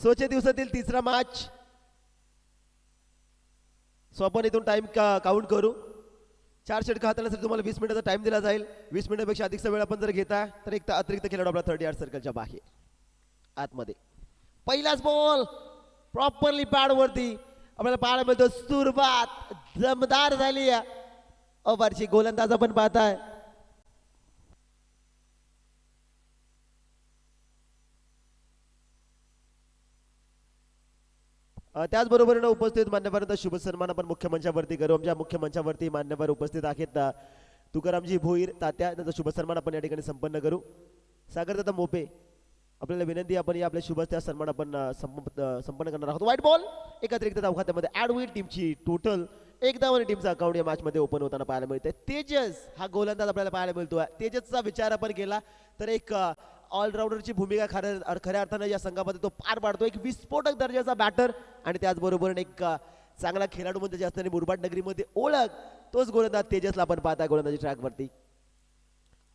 स्वच्छ दिवसातील तिसरा मॅच. सो आपण इथून टाइम काउंट करू. 4 षटक हाताळण्यासाठी तुम्हाला 20 मिनिटाचा टाइम दिला जाईल. 20 मिनिटापेक्षा अधिकचा वेळ आपण जर घेता तर एक अतिरिक्त खेळाडू आपला 30 यार्ड सर्कलच्या बाहेर आतमध्ये. पहिलाच बॉल प्रॉपरली पॅड वरती आपल्याला पाहायला मिळतो. सुरुवात दमदार झाली. ओव्हरची गोलंदाज आपण पाहताय. त्याचबरोबर उपस्थित मान्यवरांचा शुभ सन्मान आपण मुख्य मंचावरती करू. आमच्या मुख्य मंचावरती मान्यवर उपस्थित आहेत तुकारामजी भोईर तात्या, त्यांचा शुभ सन्मान आपण या ठिकाणी संपन्न करू. सागरदादा मोपे, आपल्याला विनंती आपण या आपल्या शुभ सन्मान आपण संपन्न करणार आहोत. व्हाईट बॉल एक अतिरिक्त धाव खात्यामध्ये ऍड होईल. टीमची टोटल एक धाव आणि टीमचा अकाउंट या मॅच मध्ये ओपन होताना पाहायला मिळते. तेजस हा गोलंदाज आपल्याला पाहायला मिळतो. तेजसचा विचार आपण केला तर एक ऑलराऊंडरची भूमिका खऱ्या अर्थानं या संघामध्ये तो पार पाडतो. एक विस्फोटक दर्जाचा बॅटर आणि त्याचबरोबर एक चांगला खेळाडू म्हणजे जे असताना मुरबाड नगरीमध्ये ओळख, तोच गोलंदाज तेजसला आपण पाहता गोलंदाजी ट्रॅकवरती.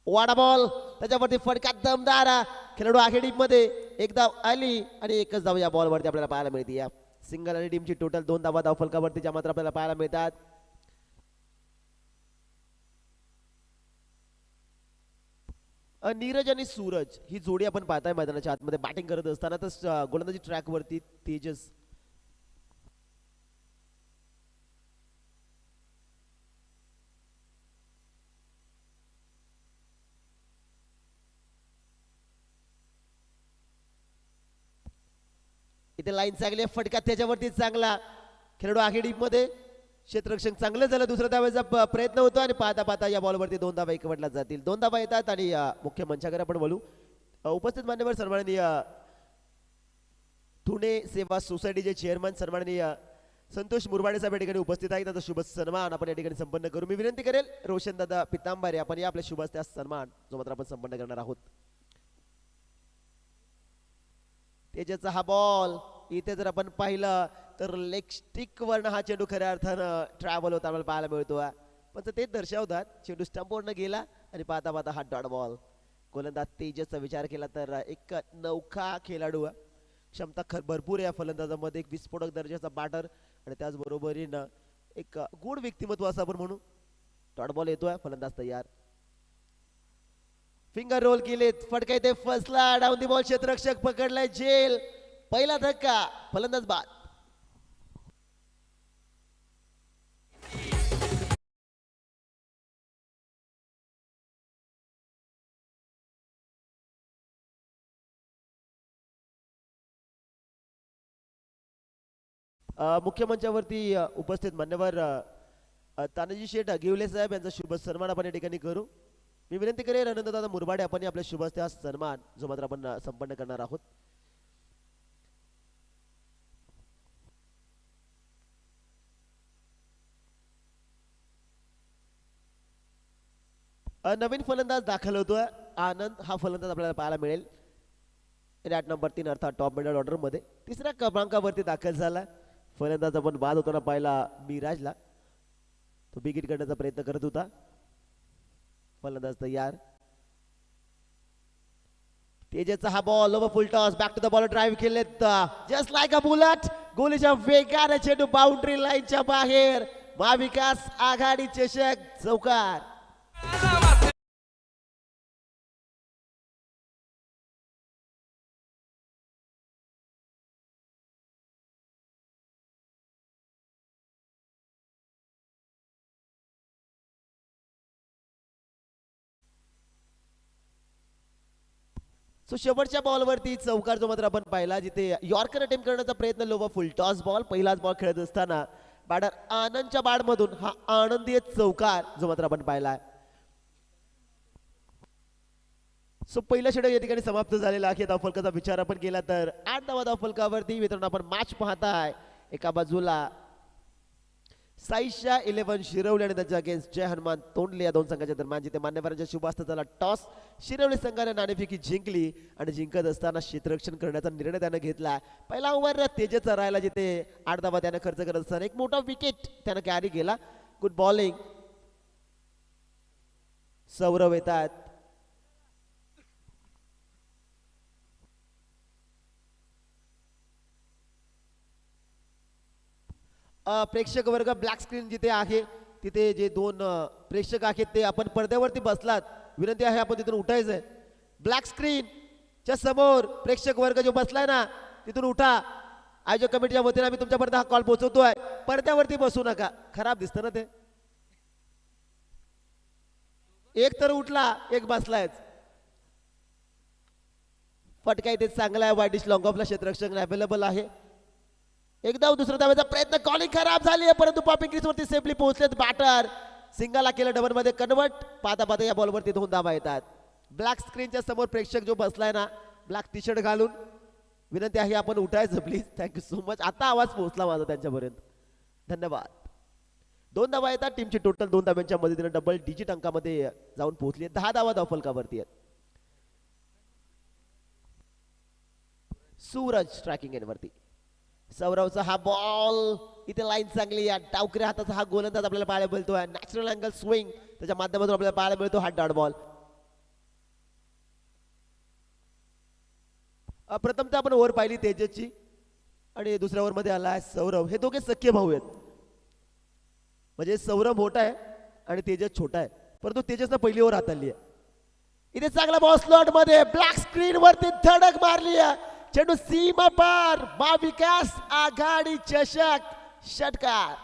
वाडा बॉल त्याच्यावरती फटका दमदार. खेळाडू आखेडी मध्ये एक धाव आली आणि एकच धाव या बॉलवरती आपल्याला पाहायला मिळते. या सिंगल आणि टीमची टोटल 2 धावा धाव फलकावरती ज्या मात्र आपल्याला पाहायला मिळतात. नीरज आणि सूरज ही जोडी आपण पाहताय मैदानाच्या आतमध्ये बॅटिंग करत असताना. तर गोलंदाजी ट्रॅक वरती तेजस इथे लाईन चांगली आहे. फटका त्याच्यावरती चांगला. खेळाडू आखेडी मध्ये क्षेत्ररक्षण चांगलं झालं. दुसरा धावाचा प्रयत्न होतो आणि पाहता पाहता या बॉलवरती 2 धावा एकवटल्या जातील. 2 धावा येतात आणि मुख्य मंचाकडे आपण बोलू. उपस्थित मान्यवर सन्माननीय पुणे सेवा सोसायटीचे चेअरमन सन्माननीय संतोष मुरबाडे साहेब या ठिकाणी उपस्थित आहेत. त्यांचा शुभ सन्मान आपण या ठिकाणी संपन्न करू. मी विनंती करेल रोशन दादा पितांबारे आपण या आपल्या शुभ सन्मान जो मात्र आपण संपन्न करणार आहोत. तेजसचा हा बॉल इथे जर आपण पाहिलं तर लेग स्टिक वरनं हा चेंडू खऱ्या अर्थानं ट्रॅव्हल होता आपल्याला पाहायला मिळतो. पण ते दर्शवतात चेंडू स्टंप वरनं गेला आणि पाहता पाहता हा डॉट बॉल. गोलंदाज तेजसचा विचार केला तर एक नौका खेळाडू, क्षमता भरपूर आहे या फलंदाजामध्ये. एक विस्फोटक दर्जाचा बॅटर आणि त्याचबरोबरीनं एक गुड व्यक्तिमत्व असं आपण म्हणू. डॉट बॉल येतोय, फलंदाज तयार. फिंगर रोल केलेत, फटका इथे फसला. डाऊन दी बॉल क्षेत्ररक्षक पकडलाय जेल. पहिला धक्का, फलंदाज बाद. मुख्य मंचावरती उपस्थित मान्यवर तानाजी शेठ गिवले साहेब यांचा शुभ सन्मान आपण या ठिकाणी करू. मी विनंती करेन आनंददादा मुरबाडे आपण आपल्या शुभ सन्मान जो मात्र आपण संपन्न करणार आहोत. नवीन फलंदाज दाखल होतोय आनंद. हा फलंदाज आपल्याला पाहायला मिळेल रॅट नंबर 3 अर्थात टॉप मिडल ऑर्डर मध्ये. तिसऱ्या क्रमांकावरती दाखल झाला. फलंदाज आपण बाद होताना पाहिला मिराजला. तो विकेट काढण्याचा प्रयत्न करत होता. फलंदाज तयार. तेजसचा हा ball over full toss back to the ball drive केलेत जस्ट लाईक अ बुलेट. गोलीच्या वेगाने चेंडू बाउंड्री लाईनच्या बाहेर. महाविकास आघाडी चषक चौकार. शेवटच्या बॉलवरती चौकार जो मात्र आपण पाहिला, जिथे यॉर्कर अटेम्प्ट करण्याचा प्रयत्न लोवा फुल टॉस बॉल. पहिलाच बॉल खेळत असताना बॅटर आनंदच्या बॅटमधून हा आनंदी चौकार जो मात्र आपण पाहिला. सो पहिला षटक या ठिकाणी समाप्त झालेला आहे. धावफलकाचा विचार आपण केला तर 8 धावा धावफलकावरती मित्रांनो आपण मॅच पाहताय. एका बाजूला साईशा 11 शिरवली आणि त्यांच्या अगेन्स्ट जय हनुमान तोंडले या दोन संघाच्या दरम्यान, जिथे मान्यवरांच्या शुभ हस्ताला टॉस. शिरवली संघाने नाणेफेकी जिंकली आणि जिंकत असताना क्षेत्ररक्षण करण्याचा निर्णय त्याने घेतला. पहिला ओव्हर तेजसचा राहिला, जिथे 8 धावा त्याने खर्च करत असताना एक मोठा विकेट त्याने कॅरी केला. Good bowling. सौरव येतात. प्रेक्षक वर्ग ब्लॅक स्क्रीन जिथे आहे तिथे जे दोन प्रेक्षक आहेत ते आपण पडद्यावरती बसलात, विनंती आहे आपण तिथून उठायचंय. ब्लॅक स्क्रीन च्या समोर प्रेक्षक वर्ग जो बसलाय ना तिथून उठा. आयोजक कमिटीच्या वतीने आम्ही तुमच्यापर्यंत हा कॉल पोहोचवतोय. पडद्यावरती बसू नका, खराब दिसतं ना ते. एक तर उठला, एक बसलाय. फटका इथे चांगला आहे. वाईट डिश लॉंग ऑफला क्षेत्ररक्षक अवेलेबल आहे. एकदा दुसरा धावाचा प्रयत्न, कॉलिंग खराब झाली आहे परंतु पॉपिंग क्रीजवरती सेफली पोहोचलेत बॅटर. सिंगलला केलं, डबल मध्ये कन्वर्ट. पाहता पाहता या बॉलवरती 2 धावा येतात. ब्लॅक स्क्रीनच्या समोर प्रेक्षक जो बसलाय ना ब्लॅक टी शर्ट घालून, विनंती आहे आपण उठायचं प्लीज. Thank you so much. आता आवाज पोहोचला माझा त्यांच्यापर्यंत, धन्यवाद. 2 धावा येतात. टीमची टोटल 2 धाव्यांच्या मदतीने डबल डिजिट अंकामध्ये जाऊन पोहोचली. 10 धावा धावफलकावरती आहेत. सूरज स्ट्रायकिंग एंडवरती. सौरवचा हा बॉल, इथे लाईन चांगली आहे. डावकऱ्या हाताचा हा गोलंदाज आपल्याला पाहायला मिळतोय. नॅचरल अँगल स्विंग त्याच्या माध्यमातून आपल्याला पाहायला मिळतो हा डॉट बॉल. प्रथमतः आपण ओव्हर पाहिली तेजसची आणि दुसऱ्या ओव्हर मध्ये आला सौरव. हे दोघे सख्खे भाऊ आहेत. म्हणजे सौरव मोठा आहे आणि तेजस छोटा आहे, परंतु तेजसनं पहिली ओव्हर हाताळली आहे. इथे चांगला बॉल स्लॉट मध्ये ब्लॅक स्क्रीन वरती धडक मारली आहे. चेंडू सीमा पार. महाविकास आघाडी चषक षटकार.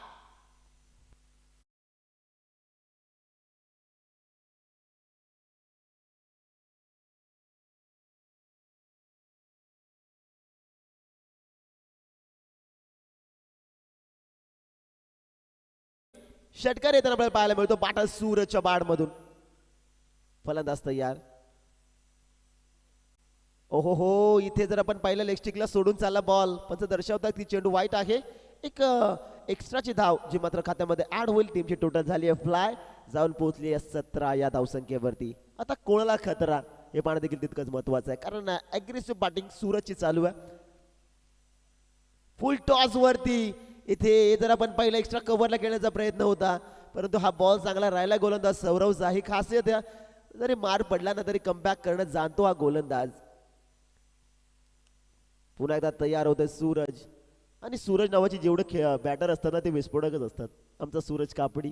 षटकार येताना आपल्याला पाहायला मिळतो बाटा सूरजच्या बाड मधून. फलंदाज तयार. ओहो हो, इथे जर आपण पाहिलं लेग स्टिकला सोडून चालला बॉल. पंच दर्शवतात की चेंडू वाईट आहे. एक एक्स्ट्राची धाव जी मात्र खात्यामध्ये ऍड होईल. टीमची टोटल झाली आहे फ्लाय, जाऊन पोहोचली आहे 17 या धावसंख्येवरती. आता कोणाला खतरा हे पाहणं देखील तितकंच महत्वाचं आहे, कारण अग्रेसिव्ह बॅटिंग सूरजची चालू आहे. फुल टॉस वरती इथे जर आपण पहिला एक्स्ट्रा कव्हरला खेळण्याचा प्रयत्न होता, परंतु हा बॉल चांगला राहिला गोलंदाज सौरवचा. ही खासियत आहे, जरी मार पडला ना तरी कमबॅक करणं जाणतो हा गोलंदाज. पुन्हा एकदा तयार होतोय सूरज. आणि सूरज नावाची जेवढे बॅटर असतात ना ते विस्फोटकच असतात. आमचा सूरज कापडी.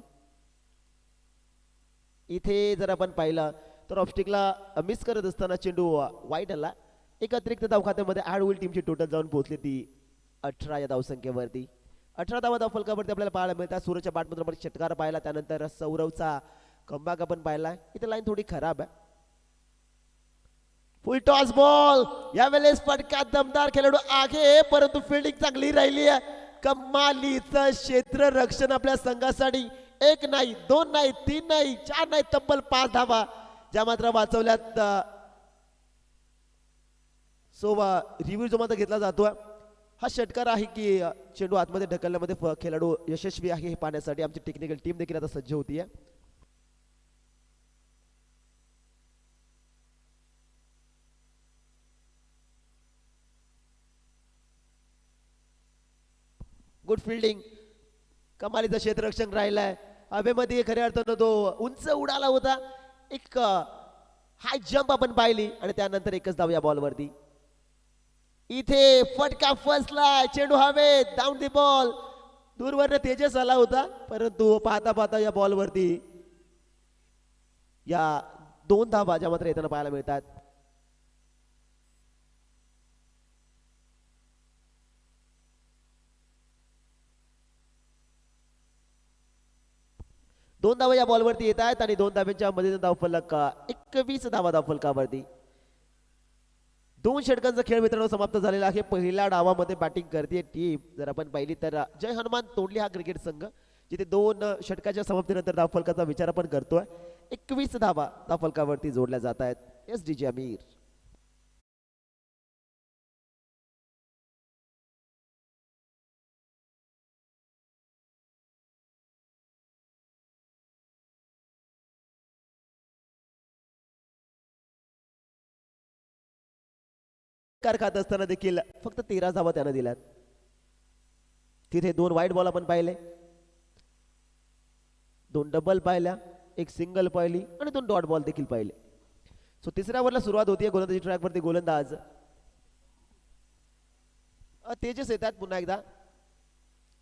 इथे जर आपण पाहिला तर ऑफस्टिकला मिस करत असताना चेंडू वाईट आला. एक अतिरिक्त धाव खात्यामध्ये ऍड होईल. टीमची टोटल जाऊन पोहोचली ती 18 या धावसंख्येवरती. 18 धावा धावफलकावरती आपल्याला पाहायला मिळतात. सूरजच्या बॅटमधून आपण षटकार पाहिला, त्यानंतर सौरवचा कमबॅक आपण पाहिलाय. इथे लाईन थोडी खराब आहे. फुल टॉस बॉल. यावेळेस फटका दमदार खेळाडू आगे, परंतु फिल्डिंग चांगली राहिली आहे. कमालीचं क्षेत्ररक्षण आपल्या संघासाठी. 1 नाही, 2 नाही, 3 नाही, 4 नाही, तब्बल 5 धावा ज्या मात्र वाचवल्यात. रिव्ह्यू जो मात्र घेतला जातोय हा षटकार आहे की चेंडू आतमध्ये ढकलण्यामध्ये खेळाडू यशस्वी आहे हे पाहण्यासाठी आमची टेक्निकल टीम देखील आता सज्ज होतीये. Good fielding. कमालीचा क्षेत्ररक्षण राहिलाय. हवेमध्ये खऱ्या अर्थानं तो उंच उडाला होता. एक हाय जंप आपण पाहिली आणि त्यानंतर एकच धाव या बॉलवरती. इथे फटका फसला. चेंडू हवेत. Down the ball. दूरवरनं तेजस आला होता, परंतु पाहता पाहता या बॉलवरती या 2 धावा ज्या मात्र येताना पाहायला मिळतात. दोन धावा या बॉलवरती येत आहेत आणि 2 धाव्यांच्या मध्ये धावफलक 21 धावा धावफलकावरती. 2 षटकांचा खेळ मित्रांनो समाप्त झालेला आहे. पहिल्या डावामध्ये बॅटिंग करते टीम जर आपण पाहिली तर जय हनुमान तोंडली हा क्रिकेट संघ, जिथे 2 षटकाच्या समाप्तीनंतर धावफलकाचा विचार आपण करतोय. 21 धावा धावफलकावरती जोडल्या जात आहेत. SDG अमीर. खात असताना देखील फक्त 13 धावा त्यानं दिल्यात. तिथे 2 वाईट बॉल आपण पाहिले, 2 डबल पाहिल्या, 1 सिंगल पाहिली आणि 2 डॉट बॉल देखील पाहिले. सो तिसऱ्या ओव्हरला सुरुवात होतीये. गोलंदाजी ट्रॅकवरती गोलंदाज तेजस येतात पुन्हा एकदा.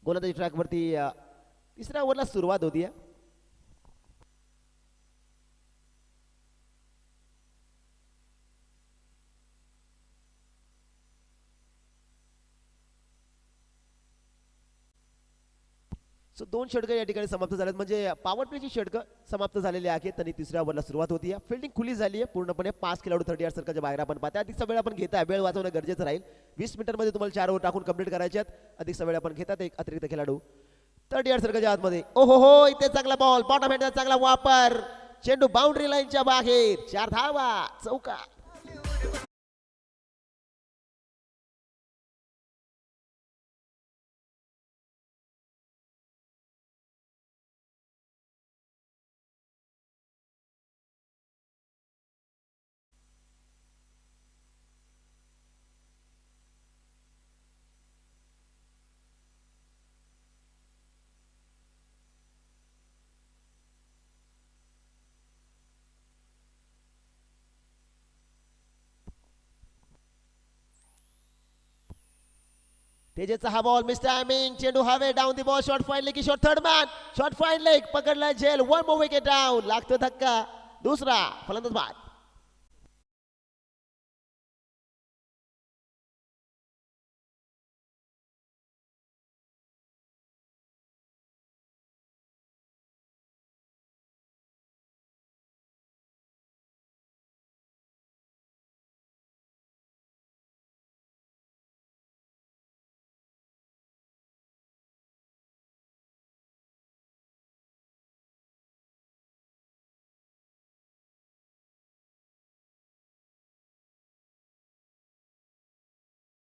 गोलंदाजी ट्रॅक वरती तिसऱ्या ओव्हरला सुरुवात होती. सो 2 षटकं या ठिकाणी समाप्त झालेत, म्हणजे पॉवर प्लेची षटकं समाप्त झालेली आहेत आणि तिसऱ्या ओव्हरला सुरुवात होती. फिल्डिंग खुली झाली आहे पूर्णपणे. 5 खेळाडू 30 यार्ड सर्कलच्या बाहेर आपण पाहता. अधिकचा वेळ आपण घेता, वेळ वाचवणं गरजेचं राहील. 20 मिनिटांमध्ये तुम्हाला 4 ओव्हर टाकून कंप्लीट करायचे आहेत. अधिकचा वेळ आपण घेतात. एक अतिरिक्त खेळाडू 30 यार्ड सर्कलच्या आतमध्ये. ओहो हो, इथे चांगला बॉल, बॉटम हँडचा चांगला वापर, चेंडू बाउंड्री लाईनच्या बाहेर, 4 धावा, चौका. तेजेचा हा बॉल, मिस टायमिंग, चेंडू हवे, down the ball, shot fine leg, shot third man, shot fine leg, पकडला झेल, 1 मोर विकेट डाऊन, लागतो धक्का, दुसरा फलंदाज बाद.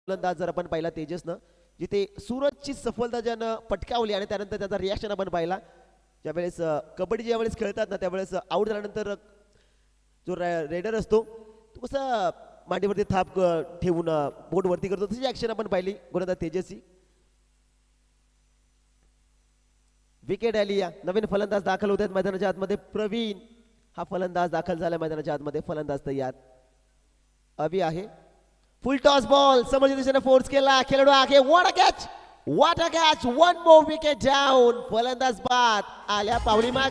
फलंदाज जर आपण पाहिला तेजसनं, जिथे सूरजची सफलता ज्यानं पटकावली आणि त्यानंतर त्याचा रिॲक्शन आपण पाहिला. ज्यावेळेस कबड्डी ज्यावेळेस खेळतात ना, त्यावेळेस आऊट झाल्यानंतर जो रेडर असतो तो कसं मांडीवरती थाप ठेवून बोट वरती करतो, तशी ऍक्शन आपण पाहिली गोलंदाज तेजसची. विकेट आली. या नवीन फलंदाज दाखल होत आहेत मैदानाच्या आतमध्ये. प्रवीण हा फलंदाज दाखल झाला मैदानाच्या आतमध्ये. फलंदाज तयार. अभि आहे. फुल टॉस बॉल, समोरच्या दिशेने फोर्स केला, खेळाडू आगे, what a catch, what a catch, 1 more wicket down, फलंदाज बाद. आल्या पावली माग.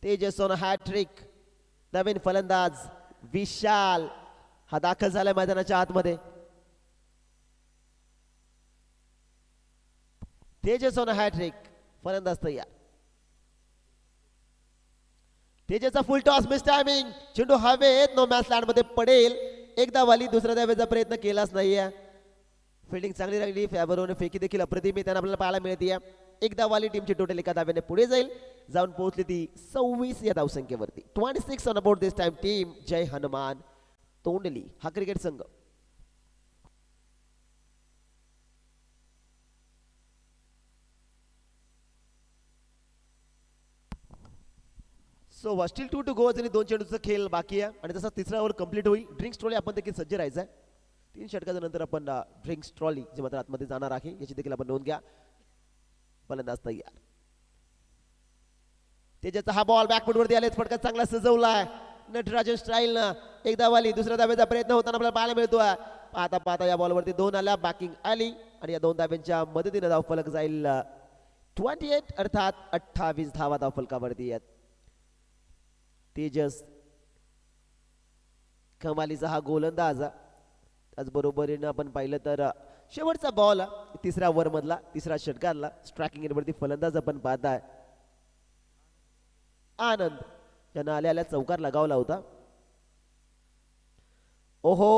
Tejas on hat trick. नवीन फलंदाज विशाल हा दाखल झालाय मैदानाच्या आतमध्ये. तेजस ऑन हॅट्रिक, फलंदाज तयार. तेजसचा फुल टॉस, मिस टायमिंग, चेंडू हवेत, नो मॅच लँड मध्ये पडेल. एकदा वाली, दुसऱ्या धावेचा प्रयत्न केलाच नाहीये. फिल्डिंग चांगली राहिली, फॅबरोने फेकी देखील अप्रतिम त्यांना आपल्याला पाहायला मिळते. एकदा वाली टीमची टोटल एका धाव्याने पुढे जाईल, जाऊन पोहोचली ती 26 या धावसंख्येवरती. 26 on about this time team Jay Hanuman Tondli हा क्रिकेट संघ. So still 2 to go. आणि 2 चेंडूचा खेळ बाकी आहे आणि तसा तिसरा ओव्हर कंप्लीट होईल. ड्रिंक्स ट्रॉली आपण देखील सज्ज राहायचं आहे. 3 षटकाच्या नंतर आपण ड्रिंक्स ट्रॉली जे मात्र आतमध्ये जाणार आहे याची देखील आपण नोंद घ्या. फलंदाज तयार. तेजाचा हा बॉल बॅकफूट वरती आले, फटका चांगला सजवलाय नटराजन स्टाईल न. एकदा वाली, दुसऱ्या धाब्याचा प्रयत्न होताना आपल्याला पाहायला मिळतोय. पाहता पाहता या बॉलवरती 2 आल्या, बॅकिंग आली आणि या 2 धाब्यांच्या मदतीने धावफलक जाईल 28 अर्थात 28 धावा धावफलकावरती आहेत. तेजस कमालीचा हा गोलंदाज. त्याचबरोबरीनं आपण पाहिलं तर शेवटचा बॉल तिसऱ्या ओव्हर मधला, तिसरा षटकातला स्ट्रायकिंग एंडवरती फलंदाज आपण पाहताय आनंद, ज्यानं आल्या आल्या चौकार लगावला होता. ओहो,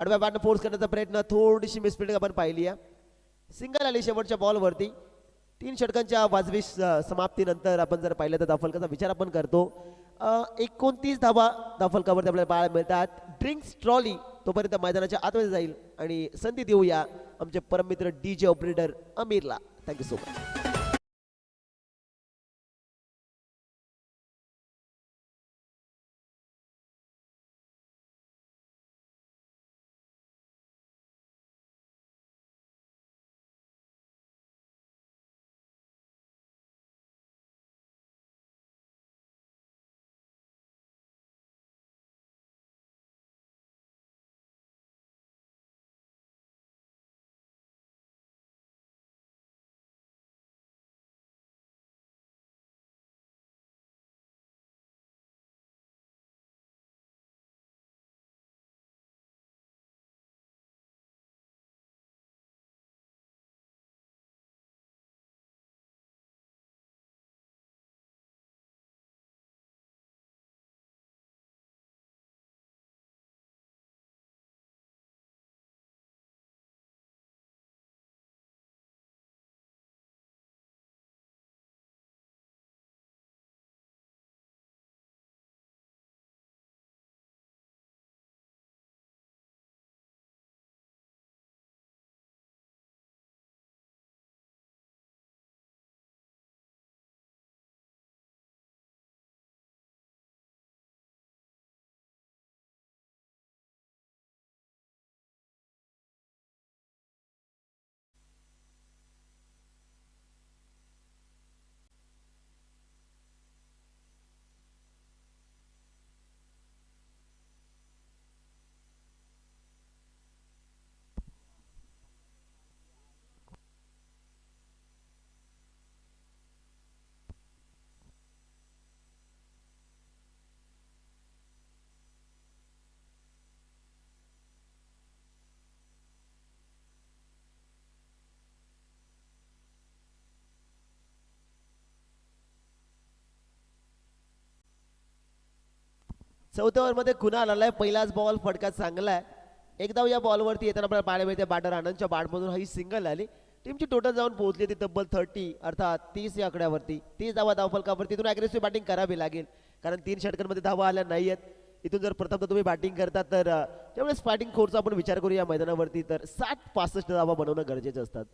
आडव्या बॅटनं फोर्स करण्याचा प्रयत्न, थोडीशी मिसफिल्डिंग आपण पाहिली आहे. सिंगल आली शेवटच्या बॉलवरती. 3 षटकांच्या वाजवी समाप्तीनंतर आपण जर पाहिलं तर धावफलकाचा विचार आपण करतो 29 धावा धावफलकावरती आपल्याला पाहायला मिळतात. ड्रिंक्स ट्रॉली तोपर्यंत मैदानाच्या आतमध्ये जाईल आणि संधी देऊया आमचे परममित्र DJ ऑपरेटर अमीरला. Thank you so much. चौथ्या ओव्हरमध्ये कुणाल आलाय. पहिलाच बॉल फटका चांगला आहे. एकदा या बॉलवरती येताना आपल्याला पाहायला मिळते बॅटर आनंदच्या बॅटमधून ही सिंगल आली. टीमची टोटल जाऊन पोहोचली ती तब्बल 30 अर्थात 30 या आकड्यावरती. 30 धावा धावफलकावरती. इथून अग्रेसिव्ह बॅटिंग करावी लागेल कारण 3 षटकांमध्ये धावा आल्या नाहीयेत. इथून जर प्रथम तुम्ही बॅटिंग करता तर त्यावेळेस बॅटिंग कोर्सचा आपण विचार करूया मैदानावरती तर 60-65 धावा बनवणं गरजेचं असतात.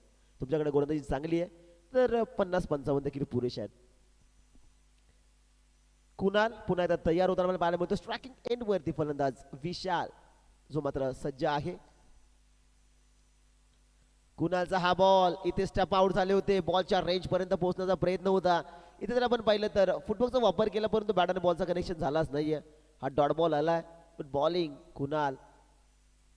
तुमच्याकडे गोलंदाजी चांगली आहे तर 50-55 देखील पुरेशा आहेत. कुणाल पुन्हा एकदा तयार होताना मला पाहायला मिळतो. स्ट्रायकिंग एंड वरती फलंदाज विशाल जो मात्र सज्ज आहे. कुणालचा हा बॉल इथे स्टेप आउट झाले होते. बॉलच्या रेंज पर्यंत पोहोचण्याचा प्रयत्न होता. इथे जर आपण पाहिलं तर फुटबॉलचा वापर केला परंतु बॅट आणि बॉलचा कनेक्शन झालाच नाहीये. हा डॉट बॉल आलाय पण बॉलिंग कुणाल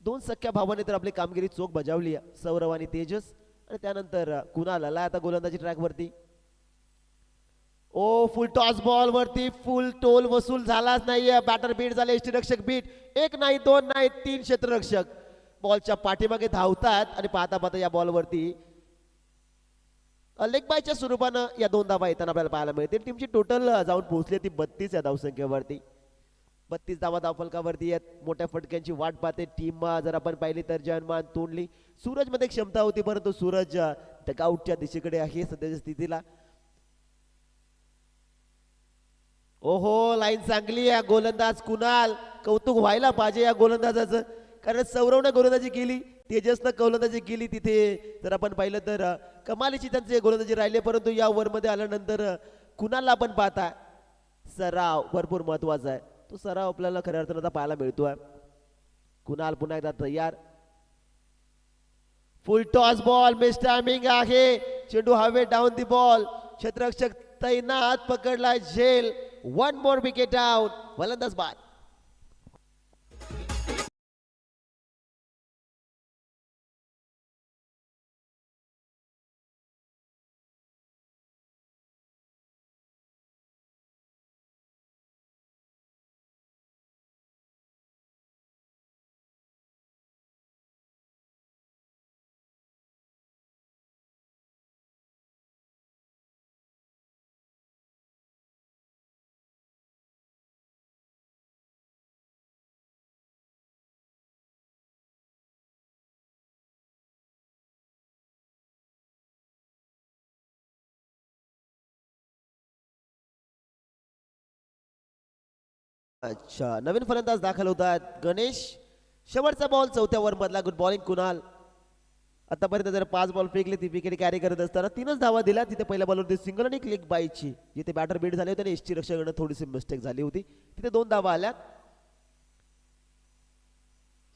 2 सख्या भावाने तर आपली कामगिरी चोख बजावली आहे. सौरव आणि तेजस आणि त्यानंतर कुणाल आलाय आता गोलंदाजी ट्रॅक वरती. ओ फुल टॉस बॉल वरती फुल टोल वसूल झालाच नाहीये. बॅटर बीट झाले. यष्टीरक्षक बीट. 1 नाही 2 नाही 3 क्षेत्ररक्षक बॉलच्या पाठीमागे धावतात आणि पाहता पाहता या बॉलवरती लेग बायच्या स्वरूपानं या 2 धावा येताना आपल्याला पाहायला मिळतील. टीमची टोटल जाऊन पोहोचली ती 32 या धावसंख्येवरती. 32 धावा धावफलकावरती आहेत. मोठ्या फटक्यांची वाट पाहते टीम. जर आपण पाहिली तर जनमान तोंडली. सूरज मध्ये क्षमता होती परंतु सूरज डगआउटच्या दिशेकडे आहे सध्याच्या स्थितीला. ओहो लाईन चांगली आहे. गोलंदाज कुणाल कौतुक व्हायला पाहिजे या गोलंदाजाचं कारण सौरवनं गोलंदाजी केली तेजसनं गोलंदाजी केली. तिथे जर आपण पाहिलं तर कमालीची त्यांचे गोलंदाजी राहिले परंतु या ओव्हरमध्ये आल्यानंतर कुणालला आपण पाहता सराव भरपूर महत्वाचा आहे. तो सराव आपल्याला खऱ्या अर्थानं आता पाहायला मिळतोय. कुणाल पुन्हा एकदा तयार. फुल टॉस बॉल मिस टायमिंग आहे. चेंडू हवे डाऊन दी बॉल. क्षेत्ररक्षक तैनात पकडला झेल. 1 more wicket down. फलंदाज बाद. अच्छा, नवीन फलंदाज दाखल होतात गणेश. शेवटचा बॉल चौथ्या ओव्हर मधला. Good bowling Kunal. आतापर्यंत जर 5 बॉल फेकले ती विकेट कॅरी करत असताना 3च धावा दिल्या. तिथे पहिल्या बॉलवरती सिंगल आणि क्लिक बाईची जिथे बॅटर बीट झाले होते आणि एसटी रक्षकांना थोडीशी मिस्टेक झाली होती. तिथे 2 धावा आल्या.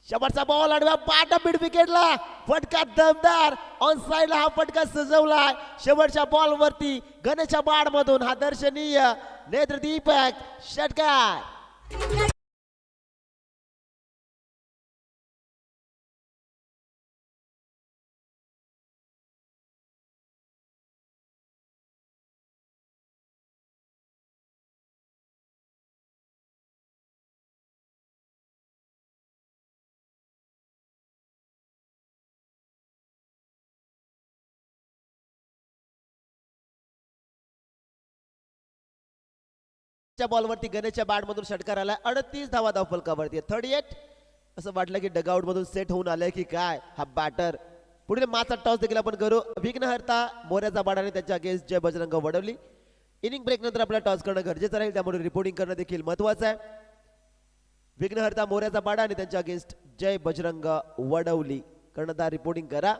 शेवटचा बॉल आडव्या पाटा मिड विकेटला. फटका दमदार ऑन साइडला हा फटका सजवलाय. शेवटच्या बॉल वरती गणेशच्या बाड मधून हा दर्शनीय नेत्रदीपक षटकार. बॉलवरती गणेशच्या बॅट मधून षटकार आला. 38 धावा धावफलकावरती. 38 असं वाटलं की डगआउट मधून सेट होऊन आलंय की काय हा बॅटर. पुढील माचा टॉस देखील आपण करू. विघ्नहर्ता मोऱ्याचा बाडाने त्याच्या अगेन्स्ट जय बजरंग वडवली. इनिंग ब्रेक नंतर आपल्याला टॉस करणं गरजेचं राहील, त्यामुळे रिपोर्टिंग करणं देखील महत्वाचं आहे. विघ्नहर्ता मोऱ्याचा बाडा आणि त्यांच्या अगेन्स्ट जय बजरंग वडवली. कर्णधार रिपोर्टिंग करा.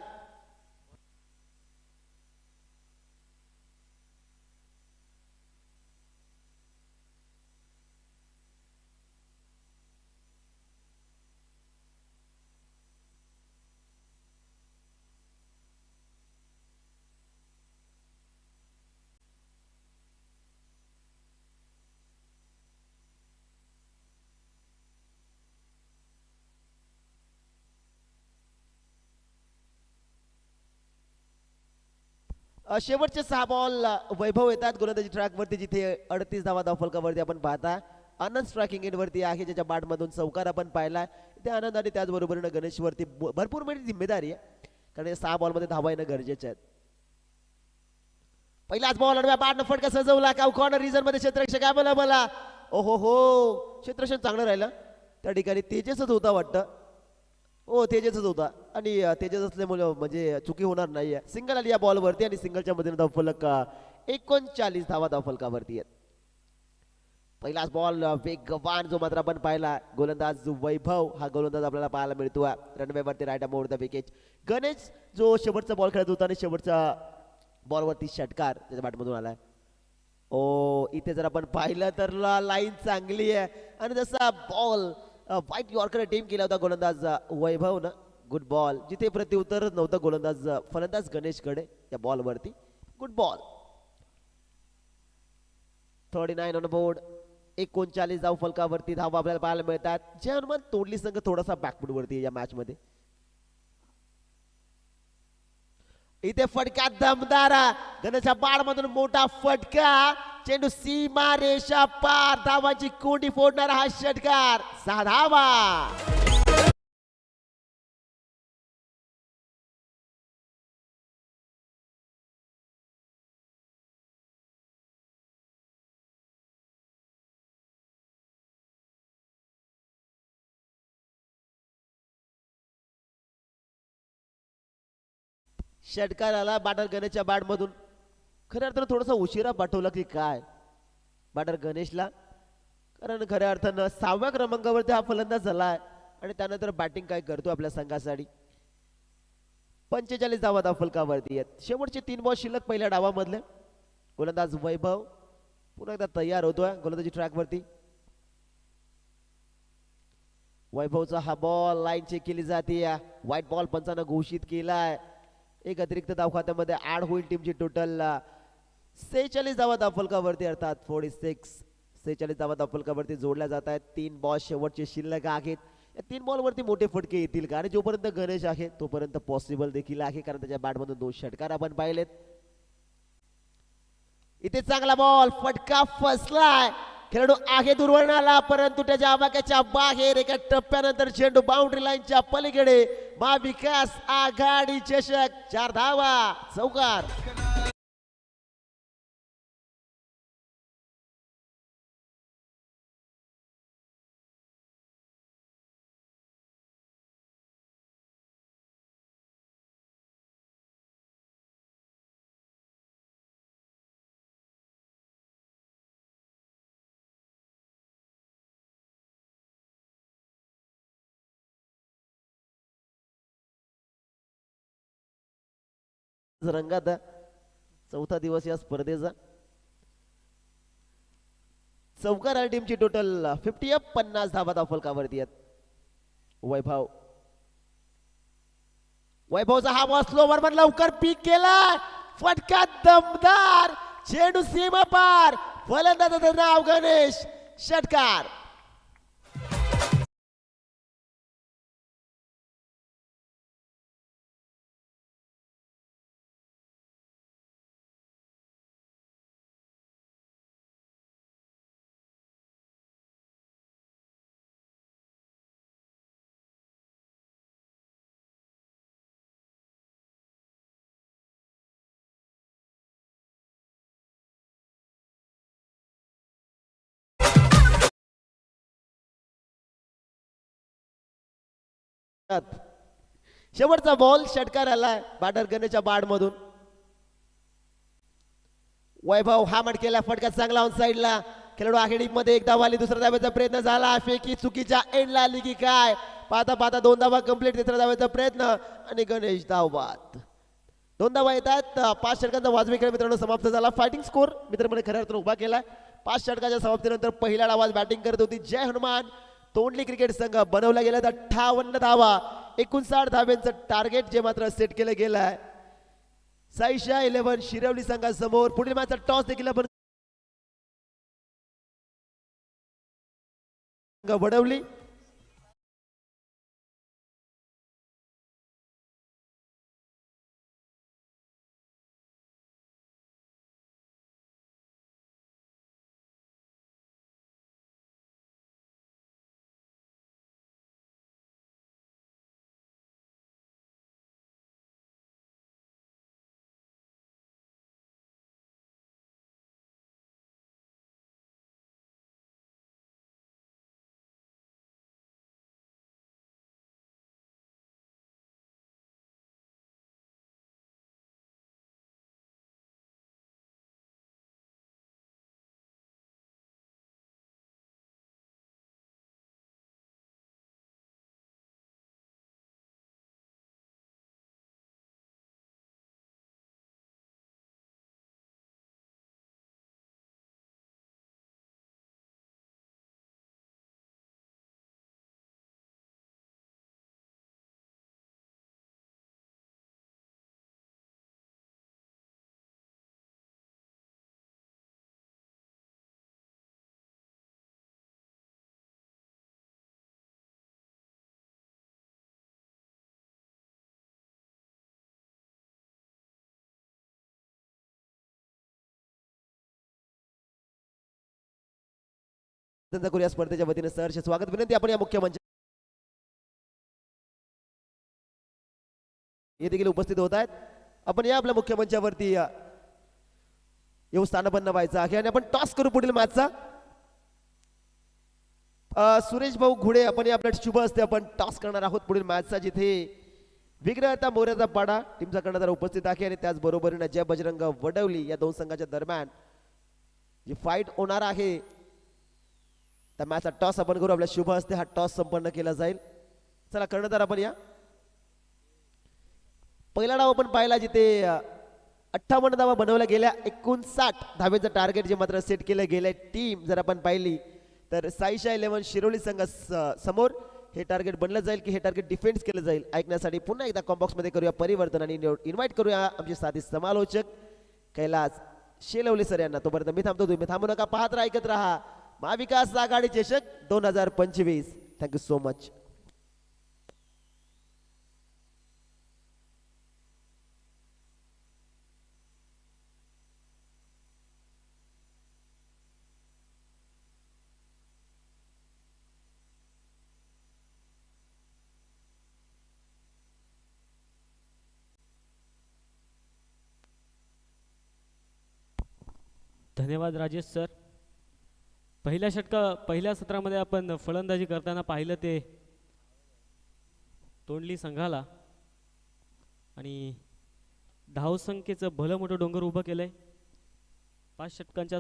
शेवटचे 6 बॉल वैभव येतात गोलंदाजी ट्रॅक वरती, जिथे 38 धावा धावफलकावरती आपण पाहता. आनंद स्ट्रायकिंग एंड वरती आहे, ज्याच्या बॅट मधून चौकार आपण पाहिला. ते आनंद आणि त्याचबरोबरीनं गणेश वरती भरपूर मोठी जिम्मेदारी आहे, कारण या 6 बॉल मध्ये धावा येणं गरजेचे आहेत. पहिलाच बॉल अडव्या बॅटनं फटका सजवला. का कॉर्नर रिजन मध्ये क्षेत्ररक्षक आहे. मला ओहो हो, क्षेत्ररक्षण चांगलं राहिलं त्या ठिकाणी. तेजसच होता वाटतं. हो, तेजसच होता आणि तेजस असल्यामुळे म्हणजे चुकी होणार नाहीये. सिंगल आली या बॉलवरती आणि सिंगलच्या मध्ये धावफलक 39 धावा धावफलकावरती आहेत. पहिलाच बॉल वेगवान जो मात्र आपण पाहिला. गोलंदाज वैभव हा गोलंदाज आपल्याला पाहायला मिळतो रनवेवरती right about the wicket. Ganesh जो शेवटचा बॉल खेळत होता आणि शेवटच्या बॉलवरती षटकार त्याच्या बॅटमधून आलाय. ओ, इथे जर आपण पाहिलं तर लाईन चांगली आहे आणि जसा बॉल व्हाईट यॉर्कर टीम केला होता गोलंदाज वैभव न. गुड बॉल, जिथे प्रत्युत्तरच नव्हतं गोलंदाज फलंदाज गणेशकडे त्या बॉलवरती. Good ball. 39 on board. 39 धाव फलकावरती धावा आपल्याला पाहायला मिळतात. जे हनुमान तोडली संघ थोडासा बॅकफुट वरती या मॅच मध्ये. इथे फटका दमदार गणेशच्या बाड मधून मोठा फटका. चेंडू सीमा रेषा पार, धावांची कोंडी फोडणारा हा षटकार. 6 धावा. षटकार आला बॅटर गणेशच्या बॅट मधून. खऱ्या अर्थानं थोडासा उशिरा पाठवला की काय बॅटर गणेशला, कारण खऱ्या अर्थानं 6व्या क्रमांकावरती हा फलंदाज झालाय आणि त्यानंतर बॅटिंग काय करतो आपल्या संघासाठी. 45 धावा धावफलकावरती आहेत. शेवटचे 3 बॉल शिल्लक पहिल्या डावामधले. गोलंदाज वैभव पुन्हा एकदा तयार होतोय गोलंदाजी ट्रॅक वरती. वैभवचा हा बॉल लाईन चेक केली जाते. व्हाईट बॉल पंचानं घोषित केलाय. एक अतिरिक्त धाव खात्यामध्ये ऍड होईल टीमची. टोटल 46 धावा धावफलकावरती, अर्थात 46 धावा धावफलकावरती जोडल्या जात आहेत. 3 बॉल शेवटचे शिल्लक आहेत. या 3 बॉल वरती मोठे फटके येतील का, आणि जोपर्यंत गणेश आहे तोपर्यंत पॉसिबल देखील आहे, कारण त्याच्या बॅटमधून 2 षटकार आपण पाहिलेत. इथे चांगला बॉल, फटका फसलाय. खेळाडू आहे दुर्वर्णाला, परंतु त्याच्या आवाक्याच्या बाहेर. एका टप्प्यानंतर चेंडू बाउंड्री लाईनच्या पलीकडे. महाविकास आघाडी चषक 4 धावा, चौकार. रंगात चौथा दिवस या स्पर्धेचा. चौकार टीमची टोटल 50 धावा फलकावरती आहेत. वैभवचा हा बॉल स्लोवर वर लवकर पीक केला. फटका दमदार, चेंडू सीमा पार. फलंदाजाचं नाव गणेश षटकार. शेवटचा बॉल षटकार आला बॅटर गणेशच्या बाड मधून. वैभव हा मट केला. फटका चांगला ऑन साइडला. खेळाडू आखेडी मध्ये एक धाव आली. दुसऱ्या धाव्याचा प्रयत्न झाला. फेकी चुकीच्या एंडला आली की काय. पाहता पाहता 2 धावा कंप्लीट. तिसऱ्या धाव्याचा प्रयत्न आणि गणेश धावबाद. 2 धावा येतात. 5 षटकांचा वाजवी खेळ मित्रांनो समाप्त झाला. फायटिंग स्कोर मित्रांनो खऱ्या अर्थाने उभा केला. 5 षटकाच्या समाप्तीनंतर पहिला डावाज बॅटिंग करत होती जय हनुमान तोंडली क्रिकेट संघ. बनवला गेला 58 धावा. 59 धाव्यांचं टार्गेट जे मात्र सेट केलं गेलं आहे. साईशा 11 शिरवली संघासमोर. पुढील मॅचचा टॉस देखील आपण वडवली. करूया स्पर्धेच्या वतीने सहर्ष स्वागत विनंती. आपण या मुख्य मंच हे देखील उपस्थित होत आहेत. आपण या आपल्या मुख्य मंचावरती येऊ स्थानपन्न व्हायचं आहे आणि आपण टॉस करू पुढील मॅचचा. सुरेश भाऊ घोडे आपण या आपल्या शुभ असते आपण टॉस करणार आहोत पुढील मॅचचा, जिथे विग्रहता मोर्याचा पाडा टीमचा कर्णधार उपस्थित आहे आणि त्याचबरोबरीने जय बजरंग वडवली या दोन संघाच्या दरम्यान जी फाईट होणार आहे त्या मॅचचा टॉस आपण करू. आपल्या शुभ असते हा टॉस संपन्न केला जाईल. चला कर्णधार आपण या. पहिला डाव आपण पाहिला जिथे 58 धावा बनवल्या गेल्या. 59 धावेचं टार्गेट जे मात्र सेट केलं गेलंय. टीम जर आपण पाहिली तर साईशा 11 शिरोली संघ समोर हे टार्गेट बनलं जाईल की हे टार्गेट डिफेन्स केलं जाईल. ऐकण्यासाठी पुन्हा एकदा कॉम्बॉक्स मध्ये करूया परिवर्तन आणि इन्व्हाइट करूया आमचे साथी समालोचक कैलास शेलवले सर यांना. तोपर्यंत मी थांबतो, तुम्ही थांबू नका, पाहत राहा, ऐकत राहा महाविकास आघाडी चषक 2025. Thank you so much. धन्यवाद राजेश सर. पहिल्या सत्रामध्ये आपण फलंदाजी करताना पाहिलं ते तोंडली संघाला आणि धावसंख्येचं भलं मोठं डोंगर उभं केलंय. 5 षटकांच्या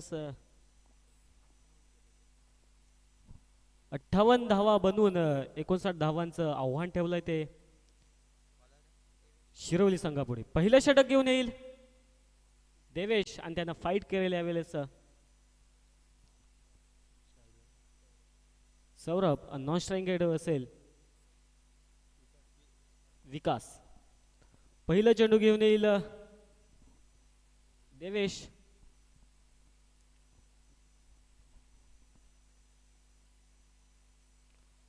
58 धावा बनवून 59 धावांचं आव्हान ठेवलंय ते शिरवली संघापुढे पहिलं षटक घेऊन येईल देवेश आणि त्यांना फाईट केलेल्या वेळेस सौरभ नॉन स्ट्राईक असेल विकास. पहिलं चेंडू घेऊन येईल देवेश.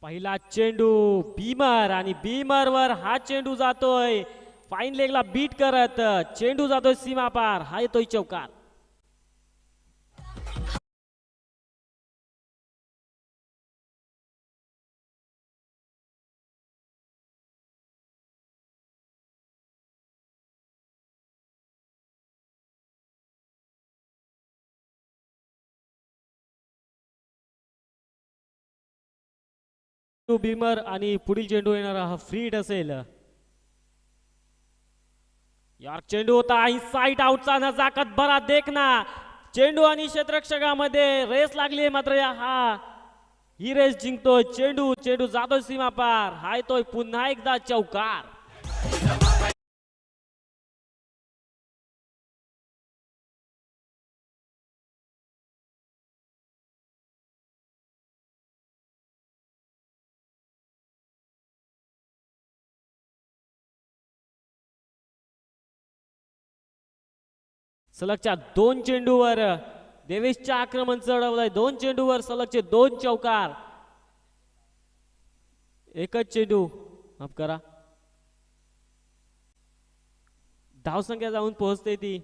पहिला चेंडू बीमर आणि बीमर वर हा चेंडू जातोय फाईन लेगला बीट करत चेंडू जातोय सीमा पार. हा येतोय चौकार. बीमर आणि पुढील चेंडू येणारा हा फ्रीड असेल. यॉर्क चेंडू होता साईड आउटचा नजाकत बरा देखना. चेंडू आणि क्षेत्ररक्षकामध्ये रेस लागली मात्र ही रेस जिंकतोय चेंडू. चेंडू जातोय सीमा पार. हा येतोय पुन्हा एकदा चौकार. सलगच्या 2 चेंडूवर देवेशच्या आक्रमण चढवलंय. 2 चेंडूवर सलगचे 2 चौकार. एकच चेंडू माफ करा. धावसंख्या जाऊन पोहोचते ती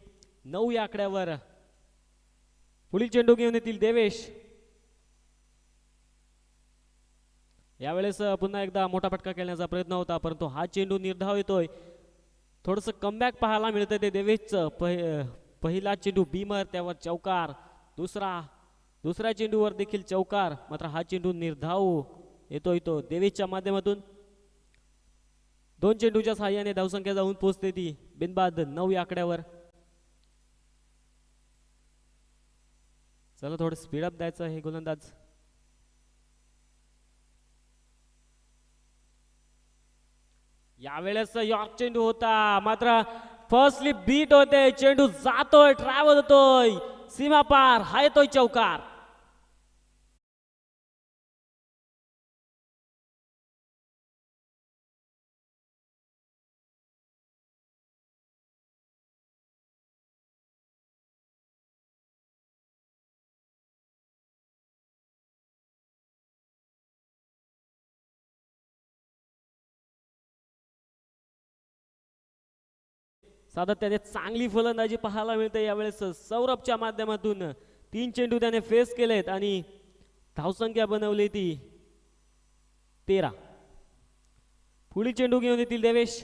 9 या आकड्यावर. पुढील चेंडू घेऊन येतील देवेश. यावेळेस पुन्हा एकदा मोठा फटका खेळण्याचा प्रयत्न होता परंतु हा चेंडू निर्धाव येतोय. थोडस कमबॅक पाहायला मिळतंय ते देवेशचं. पहिला चेंडू बीमर त्यावर चौकार. दुसऱ्या चेंडूवर देखील चौकार मात्र हा चेंडू निर्धाव येतोय तो देवेशच्या माध्यमातून. 2 चेंडूच्या सहाय्याने धावसंख्या जाऊन पोहोचते ती बिनबाद 9 या आकड्यावर. चला थोडं स्पीडअप द्यायचं हे गोलंदाज. यावेळेस यॉर्क चेंडू होता मात्र फर्स्टली बीट होते. चेंडू जातोय ट्रॅव्हल होतोय सीमा पार. हा येतोय चौकार. सातत्याने चांगली फलंदाजी पाहायला मिळते यावेळेस सौरभच्या माध्यमातून. 3 चेंडू त्याने फेस केलेत आणि धावसंख्या बनवली ती 13. पुढील चेंडू घेऊन येतील देवेश.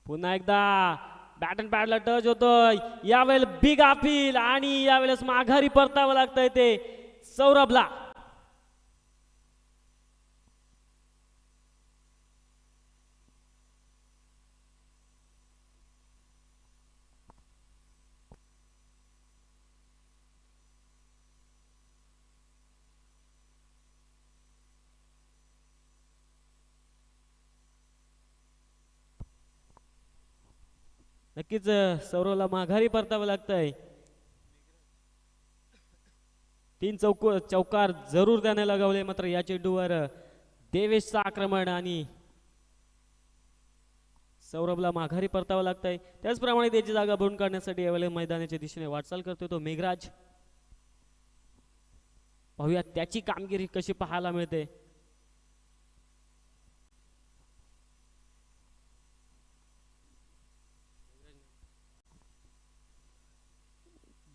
पुन्हा एकदा बॅट अँड पॅडला टच होतोय. यावेळेला बिग अपील आणि यावेळेस माघारी परतावं लागतंय ते सौरभला. नक्कीच सौरवला माघारी परतावं लागतंय. 3 चौकार जरूर त्याने लगावले मात्र या चेंडूवर देवेशचं आक्रमण आणि सौरभला माघारी परतावं लागतंय. त्याचप्रमाणे त्याची जागा भरून काढण्यासाठी यावेळेला मैदानाच्या दिशेने वाटचाल करतोय तो मेघराज. पाहूया त्याची कामगिरी कशी पाहायला मिळते.